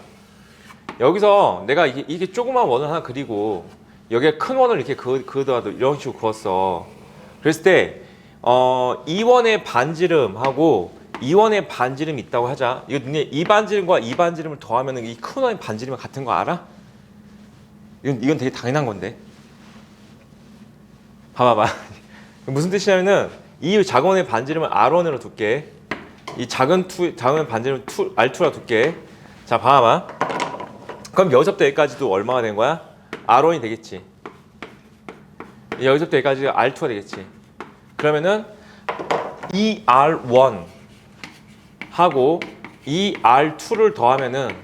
여기서 내가 이게 조그만 원을 하나 그리고 여기에 큰 원을 이렇게 그어도 이런 식으로 그었어. 그랬을 때 이 원의 반지름하고 이 원의 반지름이 있다고 하자. 이거 니네 이 반지름과 이 반지름을 더하면 이 큰 원의 반지름이 같은 거 알아? 이건 되게 당연한 건데. 봐봐봐. 무슨 뜻이냐면은 이 작은 원의 반지름을 R1으로 둘게. 이 작은 반지름을 R2로 둘게. 자, 봐봐. 그럼 여기서부터 여기까지도 얼마가 된 거야? R1이 되겠지. 여기서부터 여기까지가 R2가 되겠지. 그러면은 이 R1 하고 이 R2를 더하면은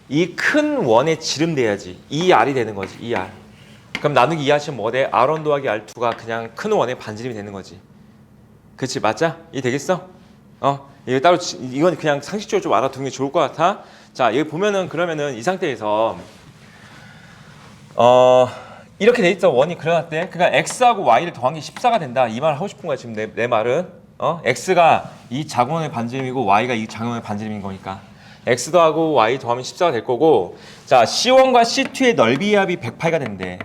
이 큰 원의 지름 돼야지. 이 R이 되는 거지. 이 R. 그럼 나누기 2 하시면 뭐 돼? R1 더하기 R2가 그냥 큰 원의 반지름이 되는 거지. 그치? 맞자? 이해 되겠어? 이거 따로 이건 그냥 상식적으로 좀 알아두는 게 좋을 것 같아. 자, 여기 보면은 그러면은 이 상태에서 이렇게 돼 있어. 원이 그려놨대. 그러니까 x하고 y를 더한 게 14가 된다. 이 말을 하고 싶은 거야. 지금 내 말은. x가 이 작은 원의 반지름이고 y가 이 작은 원의 반지름인 거니까. x 더하고 y 더하면 14가 될 거고. 자, C1과 C2의 넓이 합이 108가 된대.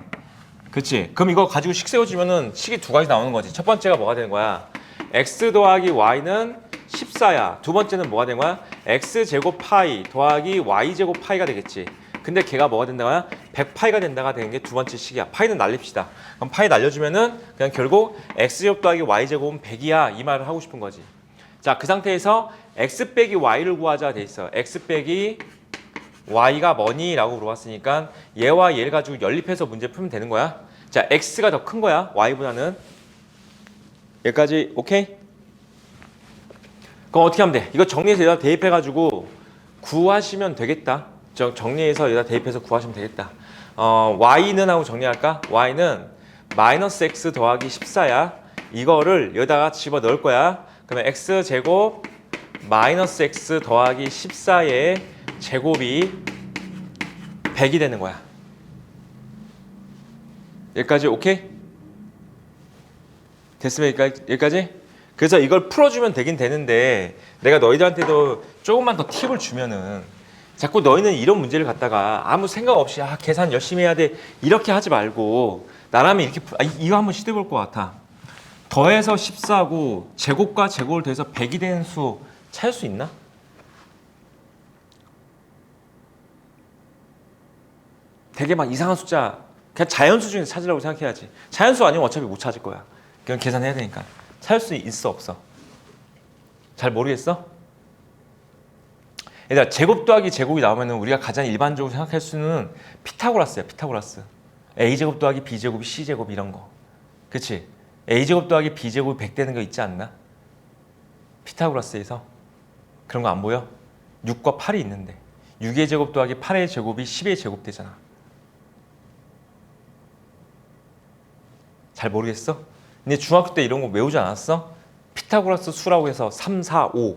그치? 그럼 이거 가지고 식 세워주면은 식이 두 가지 나오는 거지. 첫 번째가 뭐가 되는 거야? x 더하기 y는 14야. 두 번째는 뭐가 되는 거야? x제곱 파이 더하기 y제곱 파이가 되겠지. 근데 걔가 뭐가 된다고요? 100파이가 된다가 되는 게 두 번째 식이야. 파이는 날립시다. 그럼 파이 날려주면은 그냥 결국 x제곱 더하기 y제곱은 100이야. 이 말을 하고 싶은 거지. 자, 그 상태에서 x 빼기 y를 구하자 돼 있어. x 빼기 y가 뭐니? 라고 물어봤으니까 얘와 얘를 가지고 연립해서 문제 풀면 되는 거야. 자, x가 더 큰 거야. y보다는. 여기까지 오케이? 그럼 어떻게 하면 돼? 이거 정리해서 여기다 대입해가지고 구하시면 되겠다. 정리해서 여기다 대입해서 구하시면 되겠다. y는 하고 정리할까? y는 마이너스 x 더하기 14야. 이거를 여기다가 집어 넣을 거야. 그러면 x제곱 마이너스 x 더하기 14의 제곱이 100이 되는 거야. 여기까지 오케이? 됐으면 여기까지? 그래서 이걸 풀어주면 되긴 되는데 내가 너희들한테도 조금만 더 팁을 주면은 자꾸 너희는 이런 문제를 갖다가 아무 생각 없이 계산 열심히 해야 돼 이렇게 하지 말고 나라면 이렇게 이거 한번 시도해 볼 것 같아. 더해서 14고 제곱과 제곱을 더해서 100이 되는 수 찾을 수 있나? 되게 막 이상한 숫자 그냥 자연수 중에서 찾으라고 생각해야지. 자연수 아니면 어차피 못 찾을 거야. 그냥 계산해야 되니까. 찾을 수 있어 없어? 잘 모르겠어? 얘들아, 제곱 더하기 제곱이 나오면은 우리가 가장 일반적으로 생각할 수는 피타고라스야. 피타고라스. a제곱 더하기 b제곱이 c제곱 이런 거. 그치? a제곱 더하기 b제곱이 100 되는 거 있지 않나? 피타고라스에서. 그런 거 안 보여? 6과 8이 있는데 6의 제곱 더하기 8의 제곱이 10의 제곱 되잖아. 잘 모르겠어? 근데 중학교 때 이런 거 외우지 않았어? 피타고라스 수라고 해서 3, 4, 5,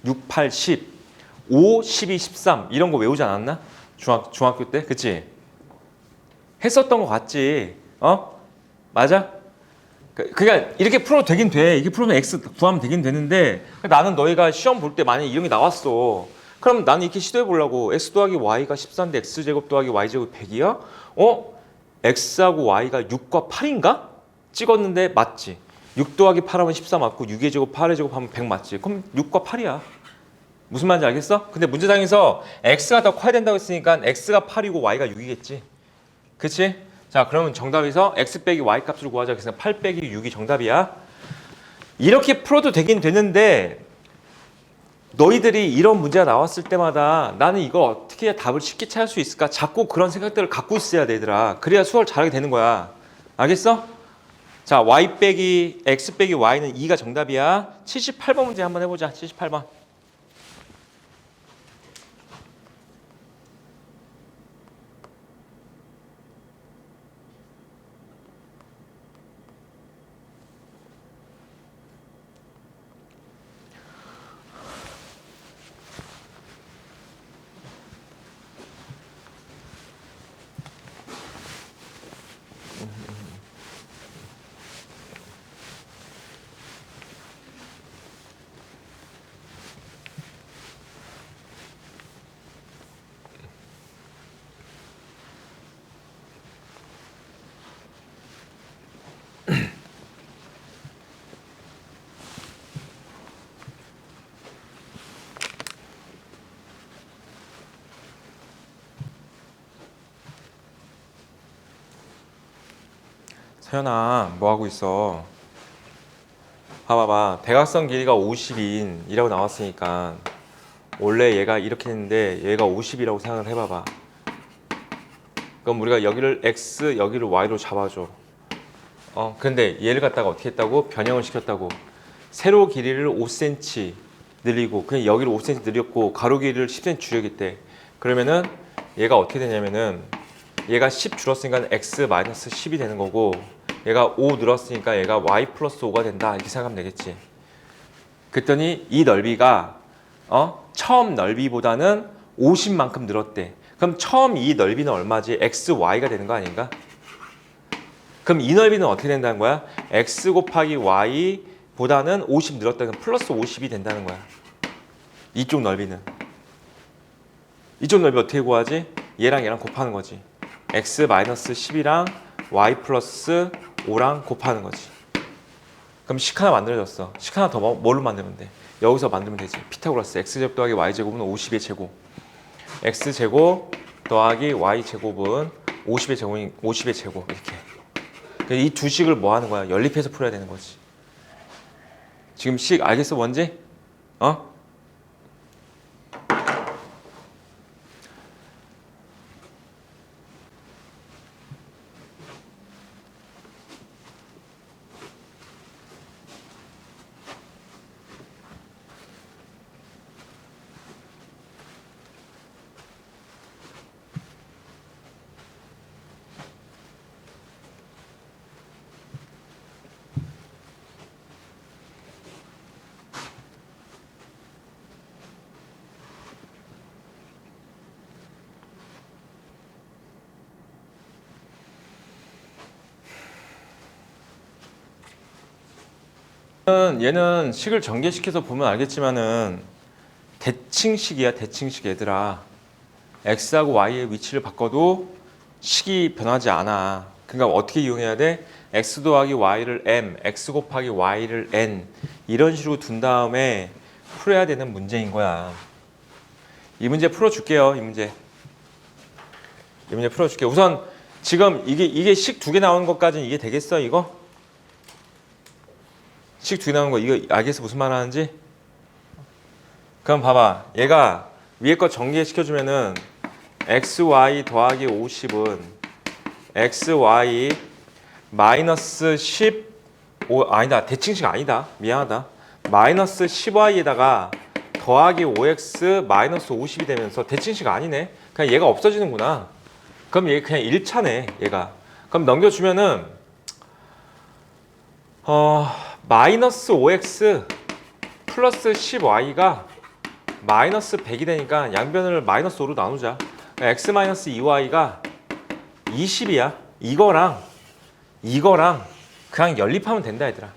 6, 8, 10, 5, 12, 13 이런 거 외우지 않았나? 중학교 때? 그치? 했었던 거 같지? 맞아? 그러니까 이렇게 풀어도 되긴 돼. 이렇게 풀면 x 구하면 되긴 되는데 나는 너희가 시험 볼 때 만약에 이런 게 나왔어. 그럼 나는 이렇게 시도해 보려고. x 더하기 y가 14인데 x제곱 더하기 y제곱 100이야? x하고 y가 6과 8인가? 찍었는데 맞지? 6 더하기 8하면 14 맞고 6의 제곱 8의 제곱 하면 100 맞지? 그럼 6과 8이야. 무슨 말인지 알겠어? 근데 문제상에서 x가 더 커야 된다고 했으니까 x가 8이고 y가 6이겠지? 그치? 자, 그러면 정답에서 x 빼기 y 값을 구하자. 그래서 8 빼기 6이 정답이야. 이렇게 풀어도 되긴 되는데 너희들이 이런 문제가 나왔을 때마다 나는 이거 어떻게 해야 답을 쉽게 찾을 수 있을까? 자꾸 그런 생각들을 갖고 있어야 돼, 얘들아. 그래야 수학을 잘하게 되는 거야. 알겠어? 자, y 빼기 x 빼기 y는 2가 정답이야. 78번 문제 한번 해보자. 78번. 서연아, 뭐 하고 있어? 봐봐봐. 대각선 길이가 50인 이라고 나왔으니까 원래 얘가 이렇게 했는데 얘가 50이라고 생각을 해봐봐. 그럼 우리가 여기를 x, 여기를 y로 잡아줘. 근데 얘를 갖다가 어떻게 했다고? 변형을 시켰다고. 세로 길이를 5cm 늘리고 그냥 여기를 5cm 늘렸고 가로 길이를 10cm 줄여야겠대. 그러면은 얘가 어떻게 되냐면은 얘가 10 줄었으니까 x 마이너스 10이 되는 거고 얘가 5 늘었으니까 얘가 y 플러스 5가 된다 이렇게 생각하면 되겠지. 그랬더니 이 넓이가 처음 넓이보다는 50만큼 늘었대. 그럼 처음 이 넓이는 얼마지? x, y가 되는 거 아닌가? 그럼 이 넓이는 어떻게 된다는 거야? x 곱하기 y 보다는 50 늘었다는 건 플러스 50이 된다는 거야. 이쪽 넓이는. 이쪽 넓이 어떻게 구하지? 얘랑 얘랑 곱하는 거지. x 마이너스 10이랑 y 플러스 5랑 곱하는 거지. 그럼 식 하나 만들어졌어. 식 하나 더 뭘로 만들면 돼? 여기서 만들면 되지. 피타고라스 x제곱 더하기 y제곱은 50의 제곱. x제곱 더하기 y제곱은 50의 제곱 이렇게. 이 두 식을 뭐 하는 거야? 연립해서 풀어야 되는 거지. 지금 식 알겠어 뭔지? 얘는 식을 전개시켜서 보면 알겠지만은 대칭식이야. 대칭식 얘들아. x하고 y의 위치를 바꿔도 식이 변하지 않아. 그러니까 어떻게 이용해야 돼? x 더하기 y를 m, x 곱하기 y를 n 이런 식으로 둔 다음에 풀어야 되는 문제인 거야. 이 문제 풀어줄게요. 이 문제 풀어줄게. 우선 지금 이게 식 두 개 나오는 것까지는 이게 되겠어 이거? 식 두 개 나오는 거 이거 알겠어 무슨 말 하는지? 그럼 봐봐. 얘가 위에 거 전개시켜주면은 xy 더하기 50은 xy 마이너스 아니다. 대칭식 아니다. 미안하다. 마이너스 10y에다가 더하기 5x 마이너스 50이 되면서 대칭식 아니네. 그냥 얘가 없어지는구나. 그럼 얘 그냥 1차네. 얘가. 그럼 넘겨주면은 마이너스 5x 플러스 10y가 마이너스 100이 되니까 양변을 마이너스 5로 나누자. x 마이너스 2y가 20이야. 이거랑 그냥 연립하면 된다 얘들아.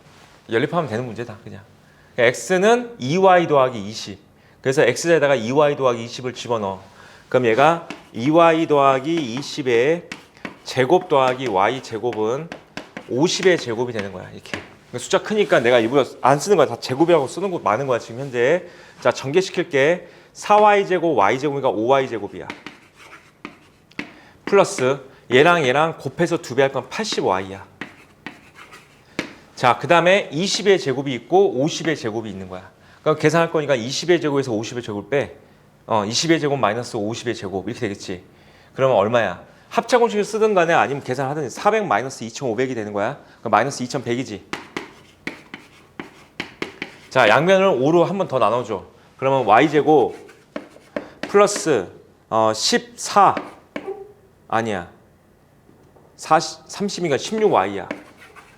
연립하면 되는 문제다 그냥. x는 2y 더하기 20. 그래서 x에다가 2y 더하기 20을 집어넣어. 그럼 얘가 2y 더하기 20의 제곱 더하기 y 제곱은 50의 제곱이 되는 거야. 이렇게. 숫자 크니까 내가 일부러 안 쓰는 거야. 다 제곱이라고 쓰는 거 많은 거야 지금 현재. 자 전개시킬게. 4y제곱 y제곱이니까 5y제곱이야. 플러스 얘랑 곱해서 2배 할 건 80y야. 자 그 다음에 20의 제곱이 있고 50의 제곱이 있는 거야. 그럼 계산할 거니까 20의 제곱에서 50의 제곱을 빼. 20의 제곱 마이너스 50의 제곱 이렇게 되겠지. 그러면 얼마야? 합차공식을 쓰든 간에 아니면 계산하든 400 마이너스 2500이 되는 거야. 그럼 마이너스 2100이지. 자 양면을 5로 한 번 더 나눠줘. 그러면 y제곱 플러스 14 아니야 30이니까 16y야.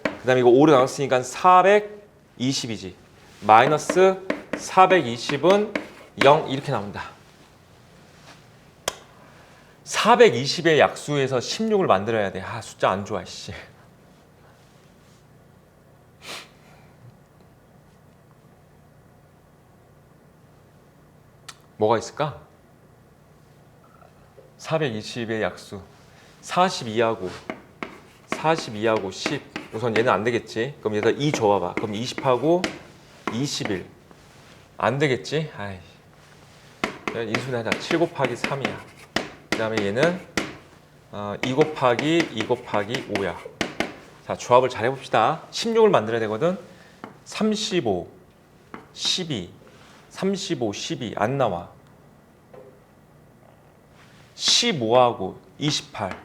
그 다음에 이거 5로 나눴으니까 420이지. 마이너스 420은 0 이렇게 나온다. 420의 약수에서 16을 만들어야 돼. 숫자 안 좋아 씨. 뭐가 있을까? 420의 약수 42하고 10 우선 얘는 안 되겠지. 그럼 얘가 2 줘봐봐. 그럼 20하고 21 안 되겠지. 인수분해 하자. 7 곱하기 3이야. 그 다음에 얘는 2 곱하기 5야. 자, 조합을 잘 해봅시다. 16을 만들어야 되거든. 35, 12, 35, 12 안 나와. 15하고 28,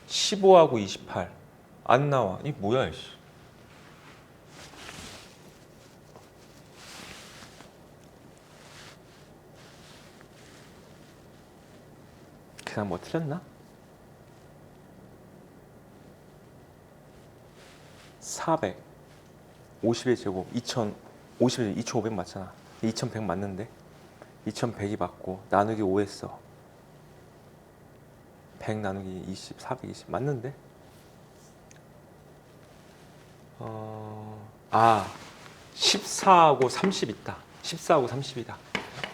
15하고 28 안 나와. 이 뭐야, 이씨. 계산 뭐 틀렸나? 400, 50의 제곱, 2050에 2500 맞잖아. 2100 맞는데? 2100이 맞고 나누기 5 했어. 100 나누기 20, 420 맞는데? 14하고 30 있다. 14하고 30이다.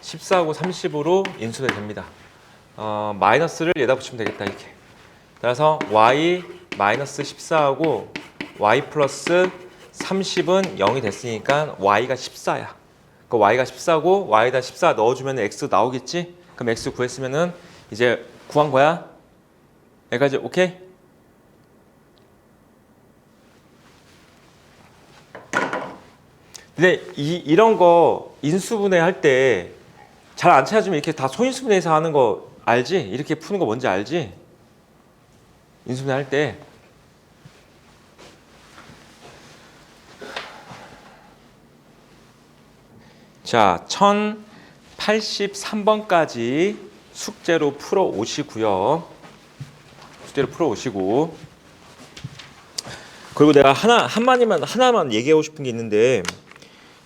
14하고 30으로 인수가 됩니다. 마이너스를 여기다 붙이면 되겠다, 이렇게. 따라서 y 마이너스 14하고 y 플러스 30은 0이 됐으니까 y가 14야. 그 y가 14고 y에다 14 넣어주면 x 나오겠지? 그럼 x 구했으면은 이제 구한 거야. 여기까지 오케이? 근데 이런 거 인수분해 할 때 잘 안 찾아주면 이렇게 다 소인수분해해서 하는 거 알지? 이렇게 푸는 거 뭔지 알지? 인수분해 할 때. 자, 1083번까지 숙제로 풀어 오시고요. 숙제로 풀어 오시고. 그리고 내가 하나만 얘기하고 싶은 게 있는데,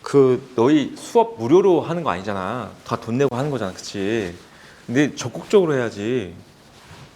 그 너희 수업 무료로 하는 거 아니잖아. 다 돈 내고 하는 거잖아, 그치? 근데 적극적으로 해야지.